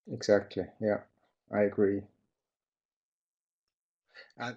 Exactly. Yeah, I agree. And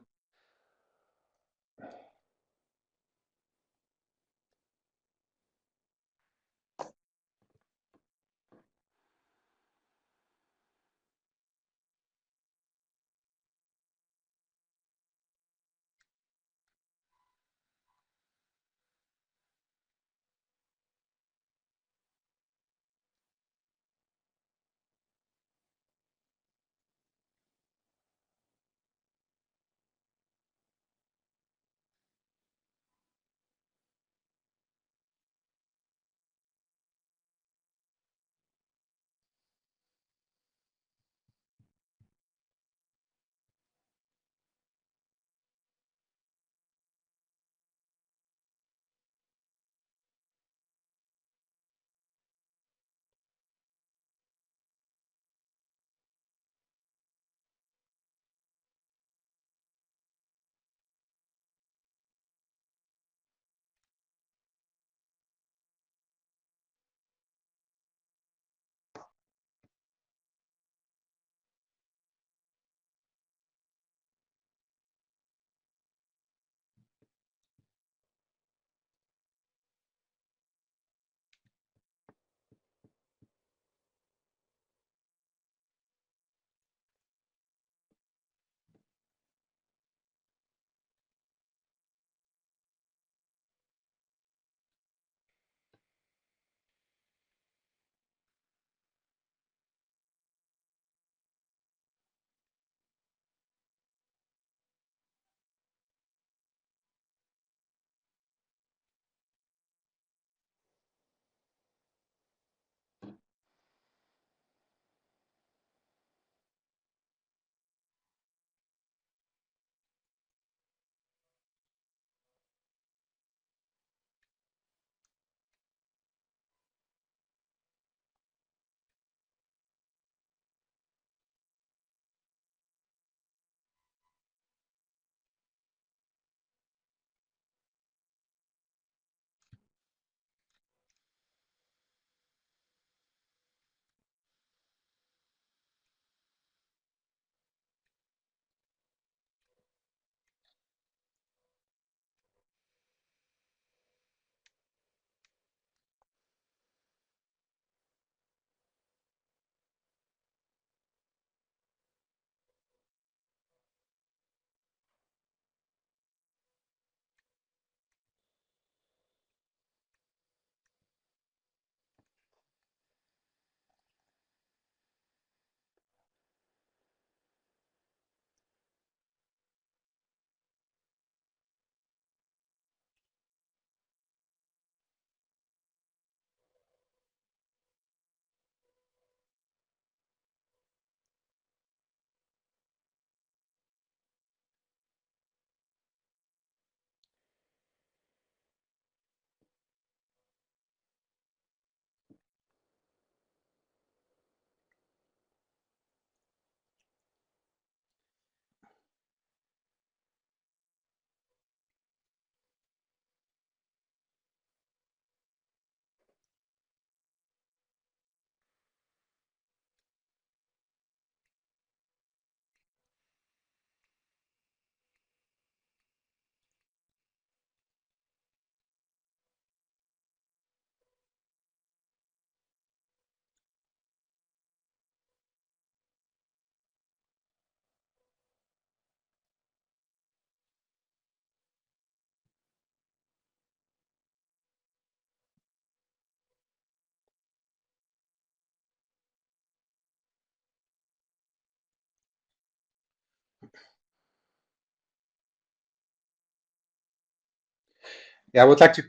Yeah, I would like to,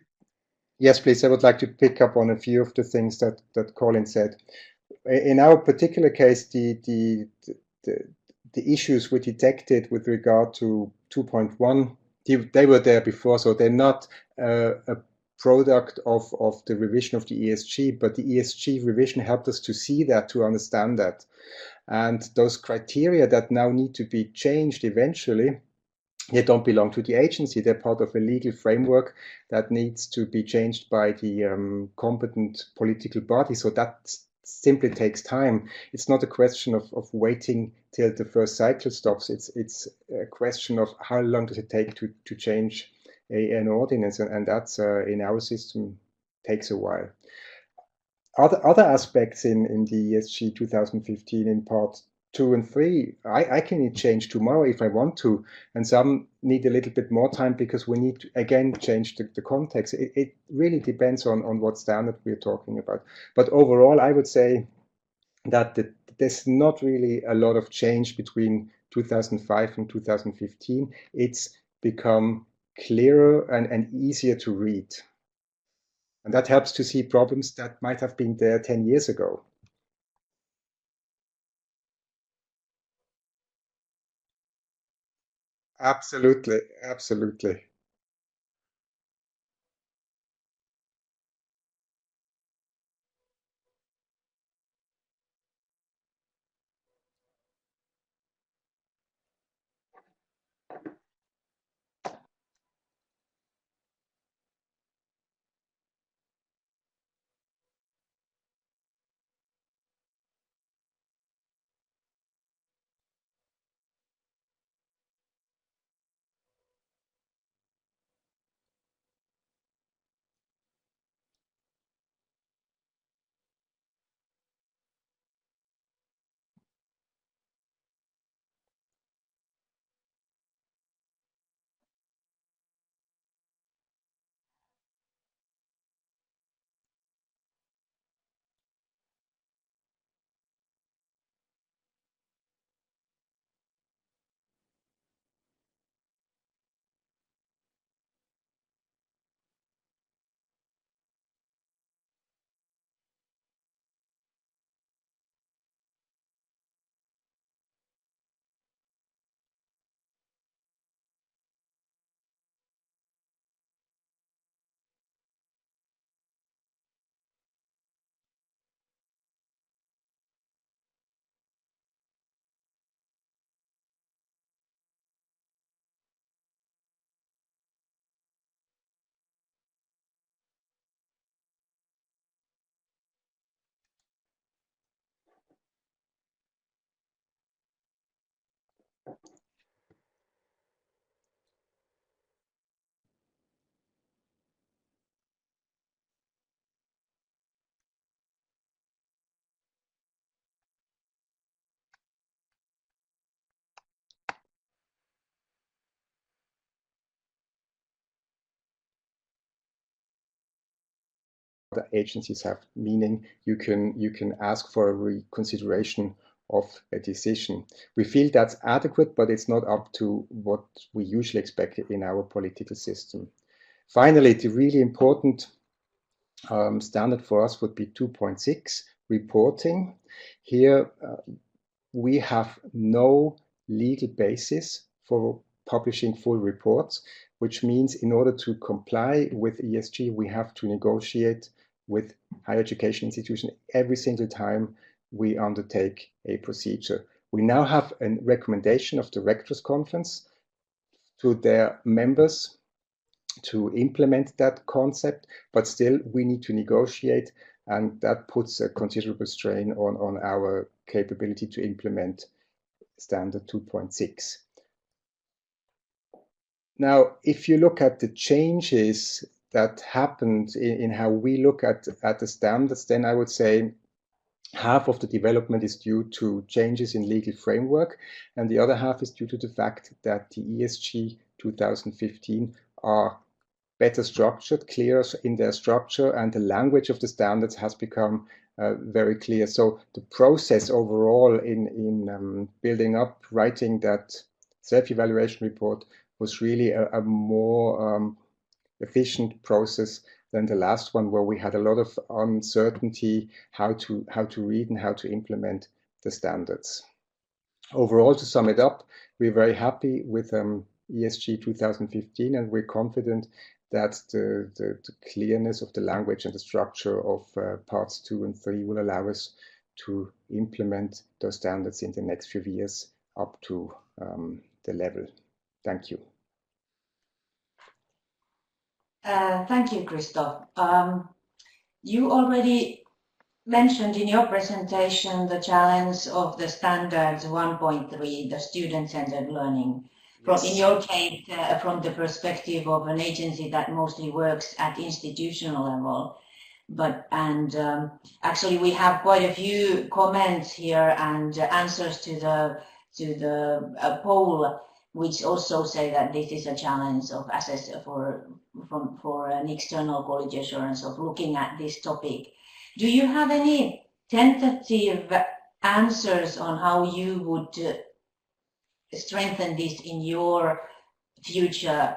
yes, please, I would like to pick up on a few of the things that Colin said. In our particular case, the issues we detected with regard to 2.1, they were there before, so they're not a product of the revision of the ESG, but the ESG revision helped us to see that, to understand that. And those criteria that now need to be changed eventually, they don't belong to the agency. They're part of a legal framework that needs to be changed by the competent political body. So that simply takes time. It's not a question of waiting till the first cycle stops. It's a question of how long does it take to change an ordinance, and that's in our system takes a while. Other aspects in the ESG 2015 in part 2 and 3, I can change tomorrow if I want to, and some need a little bit more time because we need to again change the context. It really depends on what standard we're talking about. But overall, I would say that there's not really a lot of change between 2005 and 2015. It's become clearer and easier to read. And that helps to see problems that might have been there 10 years ago. Absolutely, absolutely. The agencies have, meaning you can ask for a reconsideration of a decision. We feel that's adequate, but it's not up to what we usually expect in our political system. Finally, the really important standard for us would be 2.6, reporting. Here we have no legal basis for publishing full reports, which means in order to comply with ESG, we have to negotiate with higher education institutions every single time we undertake a procedure. We now have a recommendation of the Rectors' Conference to their members to implement that concept, but still we need to negotiate, and that puts a considerable strain on our capability to implement standard 2.6. Now, if you look at the changes that happened in how we look at the standards, then I would say half of the development is due to changes in legal framework, and the other half is due to the fact that the ESG 2015 are better structured, clearer in their structure, and the language of the standards has become very clear. So the process overall in building up, writing that self-evaluation report was really a more efficient process than the last one, where we had a lot of uncertainty how to read and how to implement the standards. Overall, to sum it up, we're very happy with ESG 2015, and we're confident that the clearness of the language and the structure of parts 2 and 3 will allow us to implement those standards in the next few years up to the level. Thank you. Thank you, Christoph. You already mentioned in your presentation the challenge of the standards 1.3, the student-centered learning. Yes. In your case, from the perspective of an agency that mostly works at institutional level. Actually, we have quite a few comments here and answers to the poll, which also say that this is a challenge of for an external quality assurance of looking at this topic. Do you have any tentative answers on how you would strengthen this in your future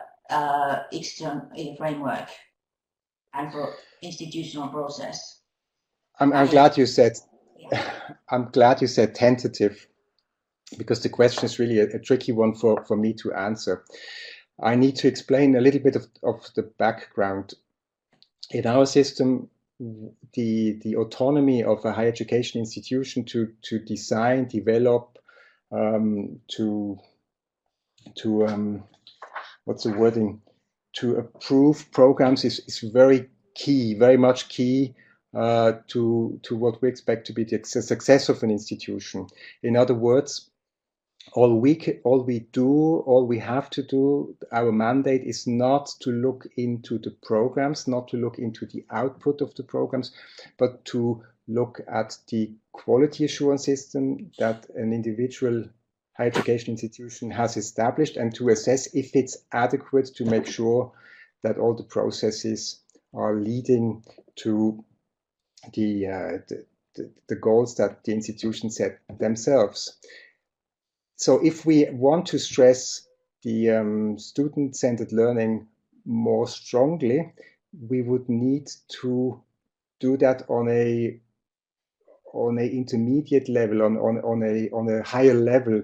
external framework and for institutional process? I'm glad you said. Yeah. I'm glad you said tentative, because the question is really a tricky one for me to answer. I need to explain a little bit of the background. In our system, the autonomy of a higher education institution to design, develop, what's the wording? To approve programs is very key, very much key to what we expect to be the success of an institution. In other words, all we have to do, our mandate is not to look into the programs, not to look into the output of the programs, but to look at the quality assurance system that an individual higher education institution has established, and to assess if it's adequate, to make sure that all the processes are leading to the goals that the institution set themselves. So if we want to stress the student-centered learning more strongly, we would need to do that on a intermediate level, on a higher level.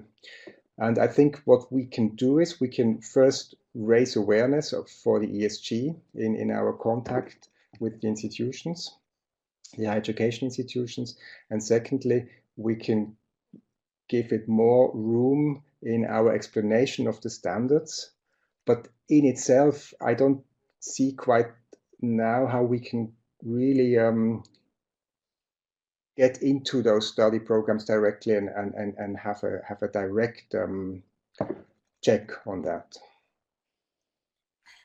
And I think what we can do is we can first raise awareness for the ESG in our contact with the institutions, the higher education institutions, and secondly, we can give it more room in our explanation of the standards. But in itself, I don't see quite now how we can really get into those study programs directly and have a direct check on that.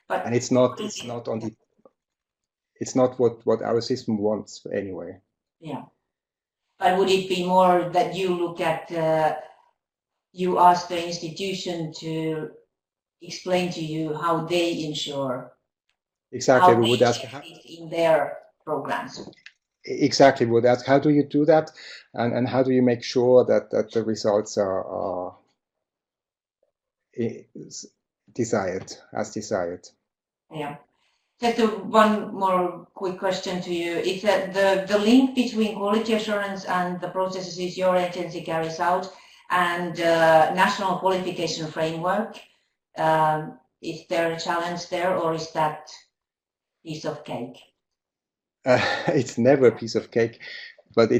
And it's not what our system wants anyway. Yeah. But would it be more that you look at, you ask the institution to explain to you how they ensure? Exactly, we would ask in their programs. Exactly, we would ask, how do you do that, and how do you make sure that the results are desired, as desired? Yeah. Just one more quick question to you. Is that the link between quality assurance and the processes your agency carries out and national qualification framework? Is there a challenge there, or is that piece of cake? It's never a piece of cake, but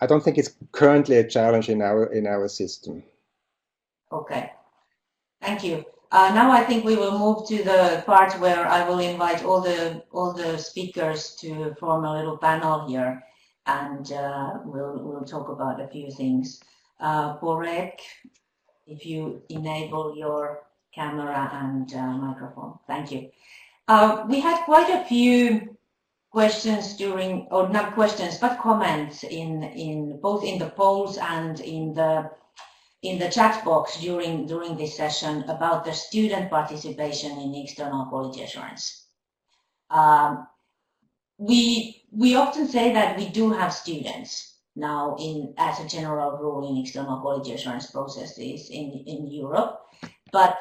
I don't think it's currently a challenge in our system. Okay, thank you. Now I think we will move to the part where I will invite all the speakers to form a little panel here, and we'll talk about a few things. Borek, if you enable your camera and microphone, thank you. We had quite a few questions during, or not questions, but comments in both in the polls and in the chat box during this session about the student participation in external quality assurance. We often say that we do have students now as a general rule in external quality assurance processes in Europe, but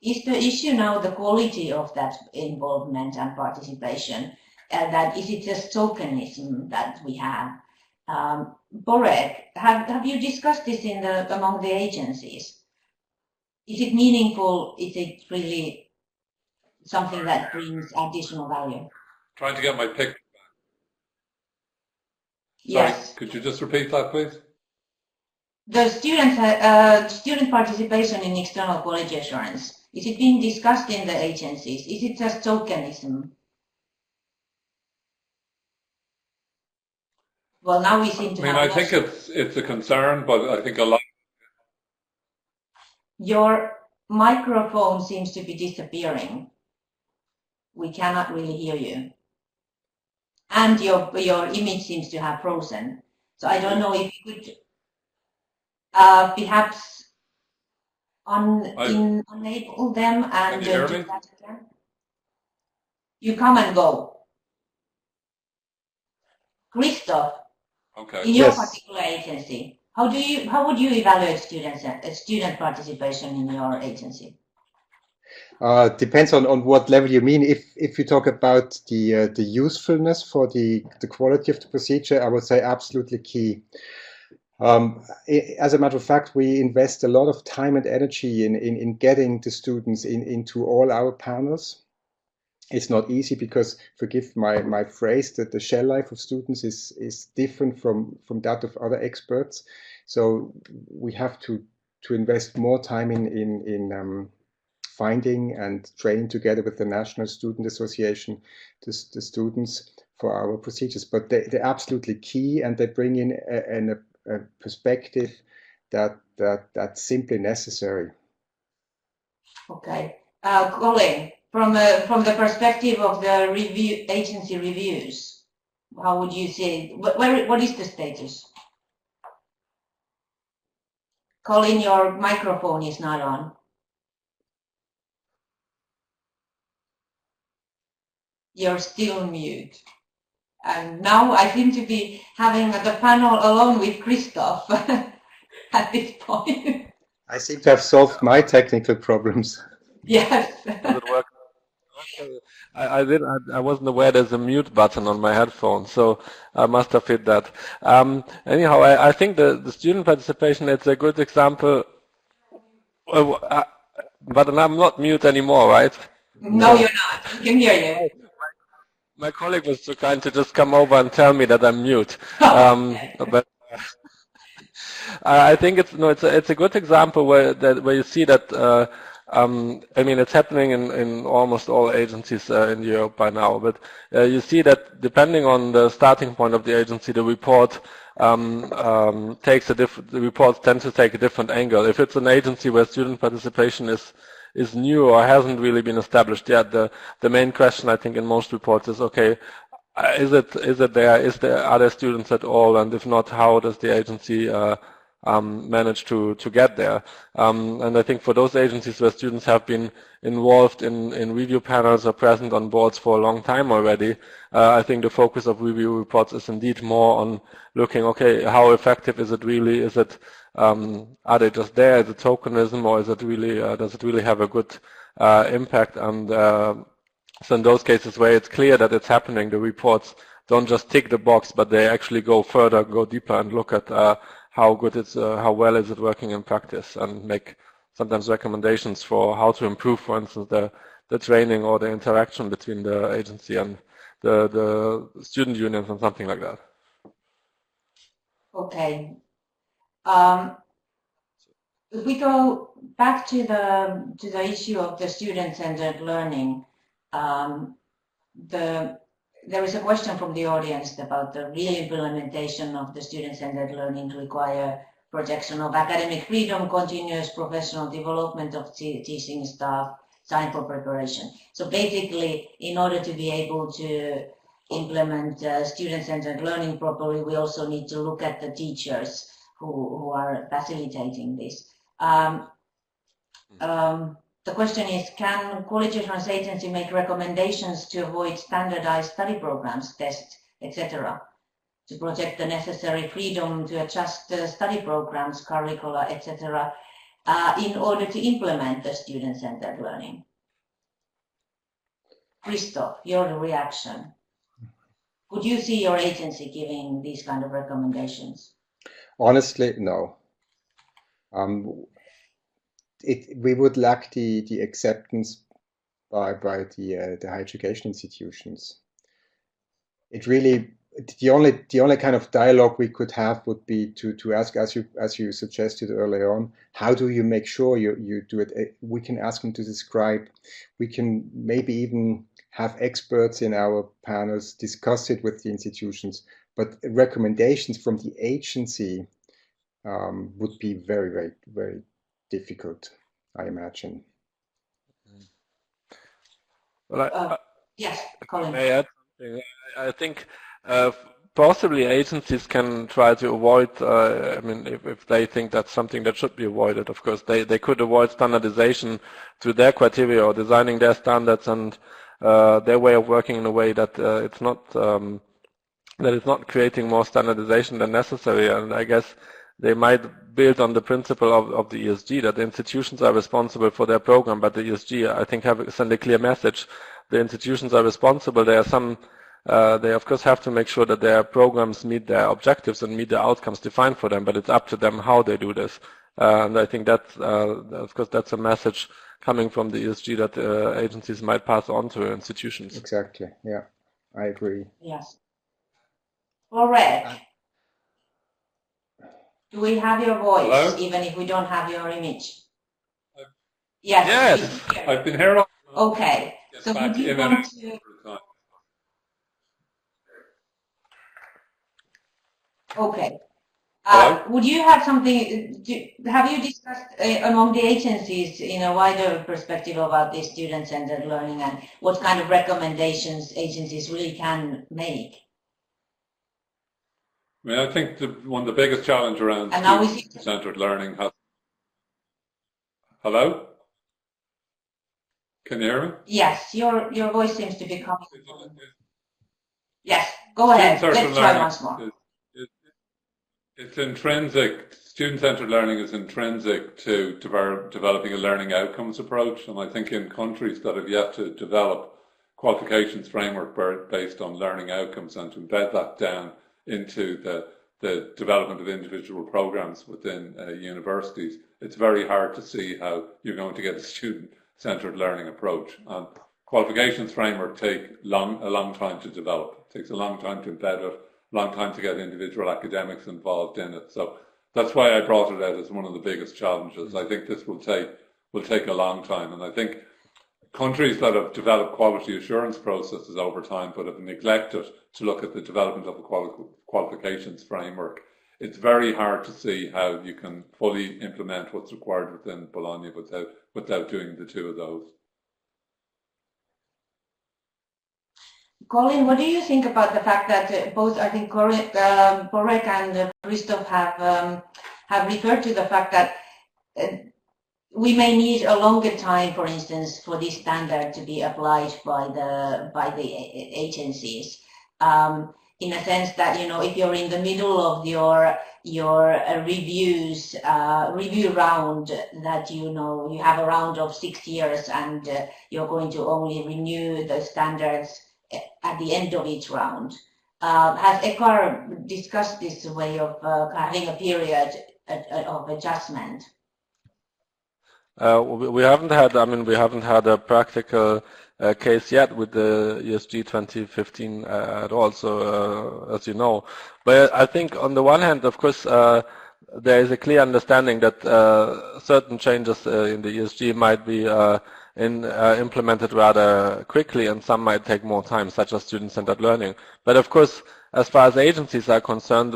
is the issue now the quality of that involvement and participation? That is it just tokenism that we have? Borek, have you discussed this among the agencies? Is it meaningful? Is it really something that brings additional value? Trying to get my picture back. Yes. Sorry, could you just repeat that, please? The student participation in external quality assurance, is it being discussed in the agencies? Is it just tokenism? Well, now we seem to have... I think it's a concern, but I think a lot... Your microphone seems to be disappearing. We cannot really hear you. And your image seems to have frozen. So I don't know if you could perhaps enable them and do that again. You come and go. Christoph, okay. In your particular agency, how would you evaluate student participation in your agency? Depends on what level you mean. If you talk about the usefulness for the quality of the procedure, I would say absolutely key. As a matter of fact, we invest a lot of time and energy in getting the students into all our panels. It's not easy because, forgive my phrase, that the shell life of students is different from that of other experts. So we have to invest more time in finding and training together with the National Student Association the students for our procedures. But they're absolutely key, and they bring in a perspective that's simply necessary. Okay, Colin, from the perspective of the agency reviews, how would you say? What is the status? Colin, your microphone is not on. You're still mute. And now I seem to be having the panel alone with Christoph at this point. I seem to have solved my technical problems. Yes. Does it work? I wasn't aware there's a mute button on my headphone, so I must have hit that. Anyhow, I think the student participation, it's a good example. But I'm not mute anymore, right? No, you're not. We can hear you. My colleague was so kind to just come over and tell me that I'm mute. But I think it's a good example where you see that. It's happening in almost all agencies in Europe by now. But you see that depending on the starting point of the agency, the report the reports tend to take a different angle. If it's an agency where student participation is new or hasn't really been established yet, the main question I think in most reports is, okay, are there students at all, and if not, how does the agency manage to get there? And I think for those agencies where students have been involved in review panels or present on boards for a long time already, I think the focus of review reports is indeed more on looking, okay, how effective is it really? Is it are they just there as a tokenism, or is it really does it really have a good impact? And so in those cases where it's clear that it's happening, the reports don't just tick the box, but they actually go further, go deeper, and look at how well is it working in practice, and make sometimes recommendations for how to improve, for instance, the training or the interaction between the agency and the student unions and something like that. Okay. If we go back to the issue of the student-centered learning, there is a question from the audience about the real implementation of the student-centered learning to require protection of academic freedom, continuous professional development of teaching staff, time for preparation. So basically, in order to be able to implement student-centered learning properly, we also need to look at the teachers who are facilitating this. The question is, can Quality Assurance Agency make recommendations to avoid standardized study programs, tests, etc., to protect the necessary freedom to adjust the study programs, curricula, etc.? in order to implement the student-centered learning? Christoph, your reaction. Would you see your agency giving these kind of recommendations? Honestly, no. We would lack the acceptance by the higher education institutions. It really, the only kind of dialogue we could have would be to ask, as you suggested earlier on, how do you make sure you do it? We can ask them to describe. We can maybe even have experts in our panels discuss it with the institutions. But recommendations from the agency would be very, very, very difficult, I imagine. Well, yes, Colin. may I add something? I think possibly agencies can try to avoid, I mean, if they think that's something that should be avoided, of course, they could avoid standardization through their criteria or designing their standards and their way of working in a way that it's not creating more standardization than necessary. And I guess they might build on the principle of the ESG, that the institutions are responsible for their program, but the ESG, I think, send a clear message. The institutions are responsible. There are some, they of course have to make sure that their programs meet their objectives and meet the outcomes defined for them, but it's up to them how they do this. And I think that, of course, that's a message coming from the ESG that agencies might pass on to institutions. Exactly, yeah, I agree. Yes. Ulrich, do we have your voice? Hello? Even if we don't have your image? Yes. I've been here. Okay. So would you want to... Okay. Would you have something, have you discussed among the agencies in a wider perspective about this student-centered learning and what kind of recommendations agencies really can make? I mean, I think one of the biggest challenges around student-centered learning has... Hello? Can you hear me? Yes, your voice seems to be coming. Yes, go ahead. Let's try once more. It's intrinsic. Student-centered learning is intrinsic to developing a learning outcomes approach, and I think in countries that have yet to develop qualifications framework based on learning outcomes and to embed that down into the development of individual programs within universities, it's very hard to see how you're going to get a student-centered learning approach. And qualifications framework take a long time to develop. It takes a long time to embed it, a long time to get individual academics involved in it. So that's why I brought it out as one of the biggest challenges. I think this will take a long time, and I think countries that have developed quality assurance processes over time but have neglected to look at the development of a qualifications framework, it's very hard to see how you can fully implement what's required within Bologna without doing the two of those. Colin, what do you think about the fact that both, I think, Borek and Christoph have referred to the fact that we may need a longer time, for instance, for this standard to be applied by the agencies. In a sense that, you know, if you're in the middle of your review round, that, you know, you have a round of 6 years and you're going to only renew the standards at the end of each round. Has ECAR discussed this way of having a period of adjustment? We haven't had, I mean, we haven't had a practical case yet with the ESG 2015 at all, so as you know. But I think on the one hand, of course, there is a clear understanding that certain changes in the ESG might be implemented rather quickly, and some might take more time, such as student-centered learning. But of course, as far as agencies are concerned,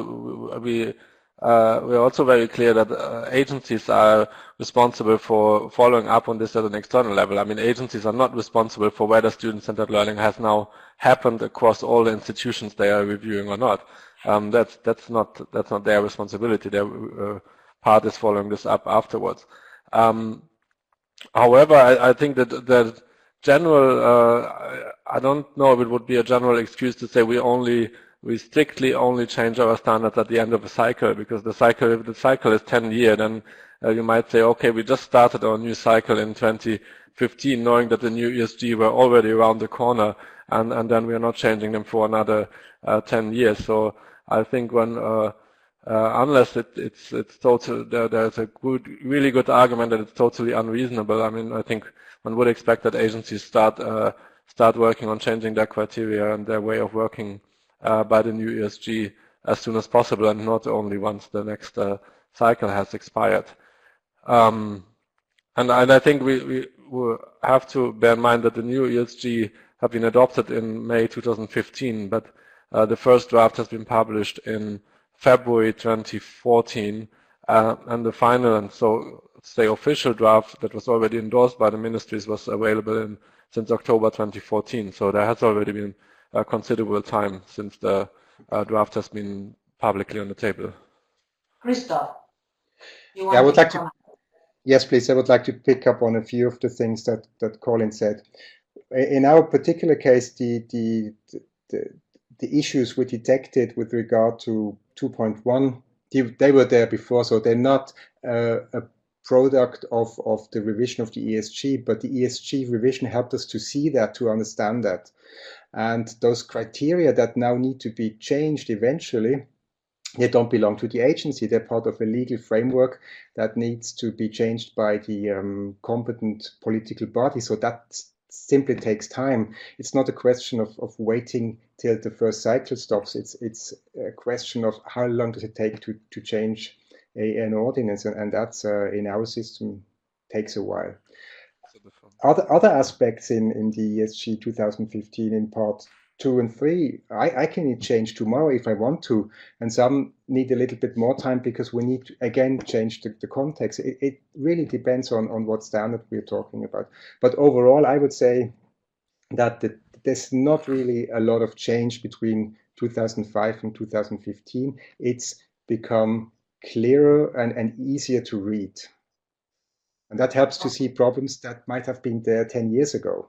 we're also very clear that agencies are responsible for following up on this at an external level. I mean, agencies are not responsible for whether student-centered learning has now happened across all the institutions they are reviewing or not. That's not their responsibility. Their part is following this up afterwards. However, I think that general, I don't know if it would be a general excuse to say we only we strictly only change our standards at the end of a cycle, because the cycle, if the cycle is 10 years, then you might say, okay, we just started our new cycle in 2015, knowing that the new ESG were already around the corner, and then we are not changing them for another 10 years. So I think when unless it's total, there's a really good argument that it's totally unreasonable. I mean, I think one would expect that agencies start working on changing their criteria and their way of working by the new ESG as soon as possible, and not only once the next cycle has expired. And I think we have to bear in mind that the new ESG have been adopted in May 2015, but the first draft has been published in February 2014, and the final, and so the official draft that was already endorsed by the ministries was available since October 2014. So there has already been a considerable time since the draft has been publicly on the table. Christoph, you I would like to comment? Yes, please. I would like to pick up on a few of the things that Colin said. In our particular case, the issues we detected with regard to 2.1, they were there before, so they're not a product of the revision of the ESG, but the ESG revision helped us to see that, to understand that. And those criteria that now need to be changed eventually, they don't belong to the agency. They're part of a legal framework that needs to be changed by the competent political body. So that simply takes time. It's not a question of waiting till the first cycle stops. It's a question of how long does it take to change an ordinance, and that's in our system takes a while. Other aspects in the ESG 2015 in part 2 and 3, I can change tomorrow if I want to, and some need a little bit more time because we need to again change the context. It really depends on what standard we're talking about. But overall, I would say that there's not really a lot of change between 2005 and 2015. It's become clearer and easier to read. And that helps to see problems that might have been there 10 years ago.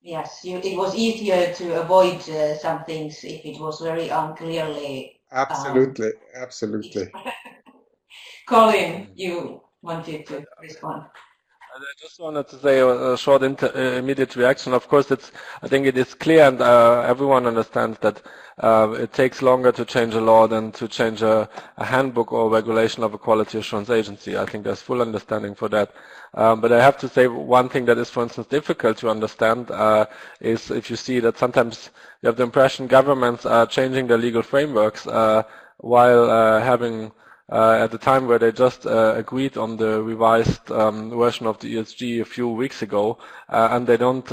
Yes, it was easier to avoid some things if it was very unclearly. Absolutely, absolutely. Colin, you wanted to respond. I just wanted to say a short immediate reaction. Of course, I think it is clear, and everyone understands that it takes longer to change a law than to change a handbook or regulation of a quality assurance agency. I think there's full understanding for that. But I have to say one thing that is, for instance, difficult to understand is if you see that sometimes you have the impression governments are changing their legal frameworks while having at the time where they just agreed on the revised version of the ESG a few weeks ago, and they don't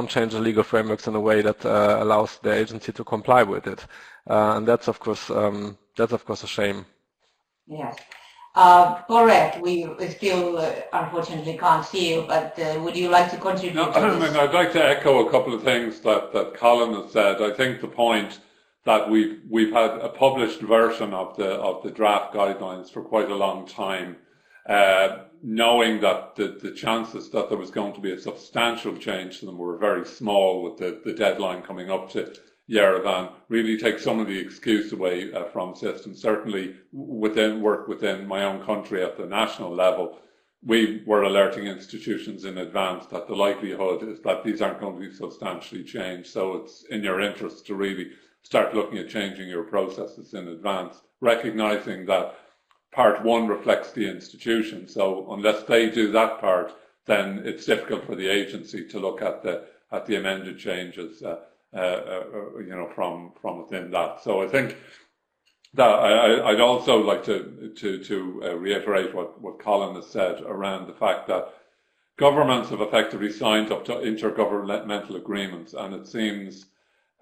change the legal frameworks in a way that allows the agency to comply with it, and that's of course a shame. Yes, correct. We still unfortunately can't see you, but would you like to contribute? No, to this? I'd like to echo a couple of things that Colin has said. I think the point that we've had a published version of the draft guidelines for quite a long time, knowing that the chances that there was going to be a substantial change to them were very small with the deadline coming up to Yerevan, really takes some of the excuse away from systems. Certainly within my own country at the national level, we were alerting institutions in advance that the likelihood is that these aren't going to be substantially changed. So it's in your interest to really start looking at changing your processes in advance, recognizing that part 1 reflects the institution. So unless they do that part, then it's difficult for the agency to look at the amended changes, from within that. So I think that I'd also like to reiterate what Colin has said around the fact that governments have effectively signed up to intergovernmental agreements, and it seems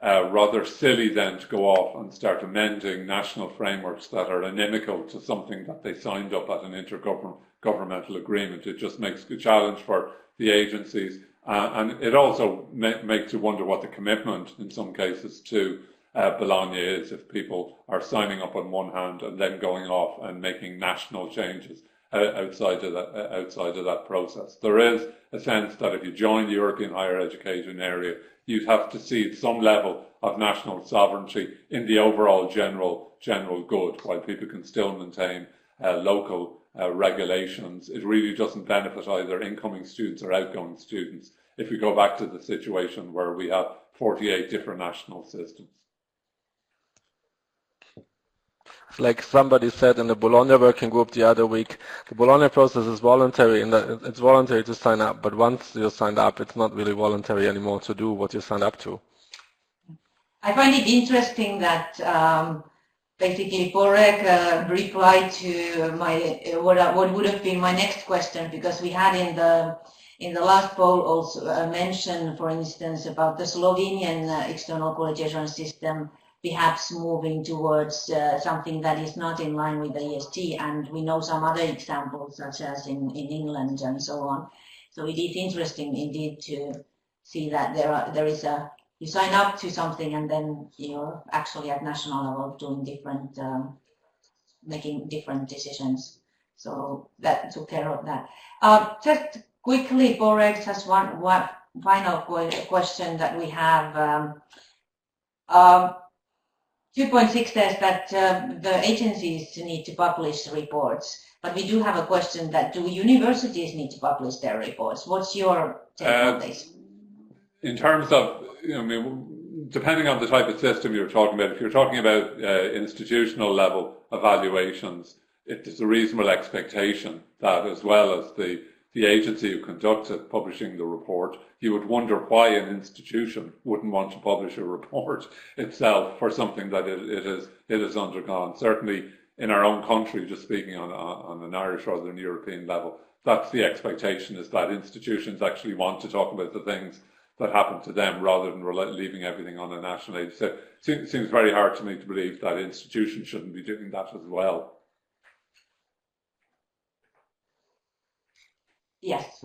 rather silly then to go off and start amending national frameworks that are inimical to something that they signed up at an intergovernmental agreement. It just makes a challenge for the agencies, and it also makes you wonder what the commitment in some cases to Bologna is if people are signing up on one hand and then going off and making national changes outside of that process. There is a sense that if you join the European higher education area, you'd have to see some level of national sovereignty in the overall general good, while people can still maintain local regulations. It really doesn't benefit either incoming students or outgoing students if we go back to the situation where we have 48 different national systems. Like somebody said in the Bologna working group the other week, the Bologna process is voluntary, and it's voluntary to sign up, but once you're signed up, it's not really voluntary anymore to do what you signed up to. I find it interesting that basically Borek replied to my what would have been my next question, because we had in the last poll also mentioned, for instance, about the Slovenian external college assurance system perhaps moving towards something that is not in line with the ESG, and we know some other examples such as in England and so on. So it is interesting indeed to see that there is a, you sign up to something and then you're actually at national level doing different, making different decisions. So that took care of that. Just quickly, Borek has one final question that we have. 2.6 says that the agencies need to publish reports, but we do have a question that do universities need to publish their reports? What's your take on this? In terms of, I mean, depending on the type of system you're talking about, if you're talking about institutional level evaluations, it's a reasonable expectation that as well as the agency who conducts it publishing the report, you would wonder why an institution wouldn't want to publish a report itself for something that it has undergone. Certainly in our own country, just speaking on an Irish rather than European level, that's the expectation, is that institutions actually want to talk about the things that happen to them rather than leaving everything on a national agency. So it seems very hard to me to believe that institutions shouldn't be doing that as well. Yes,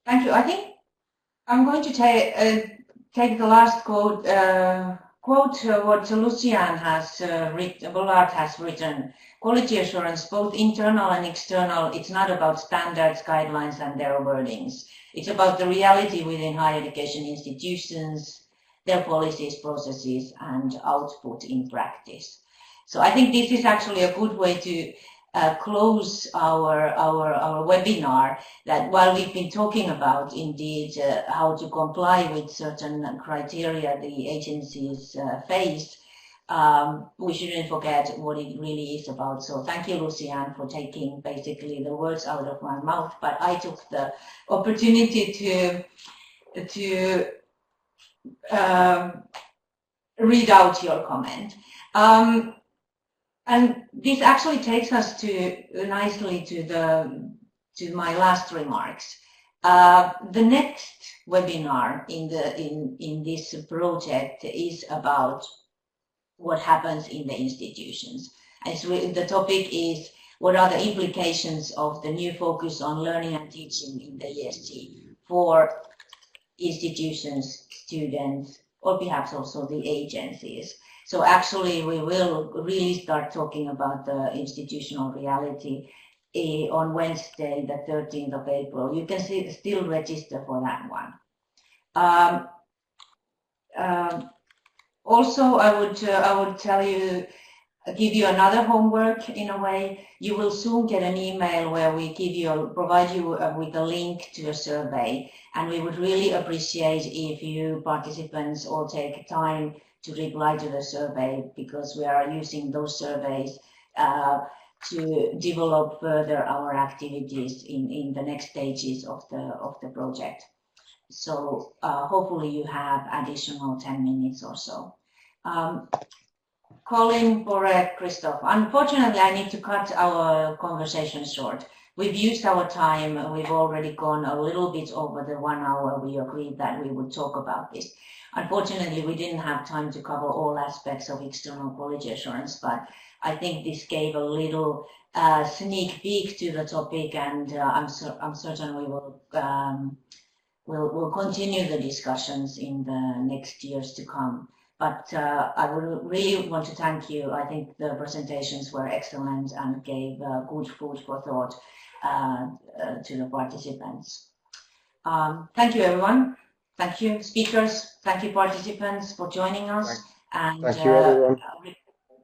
thank you. I think I'm going to take the last quote. What Lucian has Bullard has written. Quality assurance, both internal and external, it's not about standards, guidelines, and their wordings. It's about the reality within higher education institutions, their policies, processes, and output in practice. So I think this is actually a good way to close our webinar, that while we've been talking about indeed how to comply with certain criteria the agencies face, we shouldn't forget what it really is about. So thank you, Lucian, for taking basically the words out of my mouth, but I took the opportunity to read out your comment. And this actually takes us nicely to my last remarks. The next webinar in this project is about what happens in the institutions. And the topic is, what are the implications of the new focus on learning and teaching in the ESG for institutions, students, or perhaps also the agencies. So actually, we will really start talking about the institutional reality on Wednesday, the 13th of April. You can still register for that one. Also, I would give you another homework in a way. You will soon get an email where we provide you with a link to a survey, and we would really appreciate if you participants all take time to reply to the survey, because we are using those surveys to develop further our activities in the next stages of the project. So hopefully you have additional 10 minutes or so. Colin, Borek, Christoph. Unfortunately, I need to cut our conversation short. We've used our time. We've already gone a little bit over the 1 hour we agreed that we would talk about this. Unfortunately, we didn't have time to cover all aspects of external quality assurance, but I think this gave a little sneak peek to the topic, and I'm certain we will we'll continue the discussions in the next years to come. But I would really want to thank you. I think the presentations were excellent and gave good food for thought. to the participants. Thank you, everyone. Thank you, speakers. Thank you, participants, for joining us and thank you, everyone.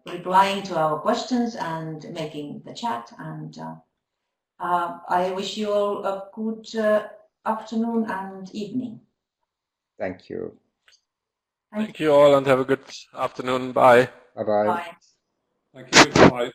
replying to our questions and making the chat. And I wish you all a good afternoon and evening. Thank you. Thank you all and have a good afternoon. Bye. Bye-bye. Bye. Thank you. Bye.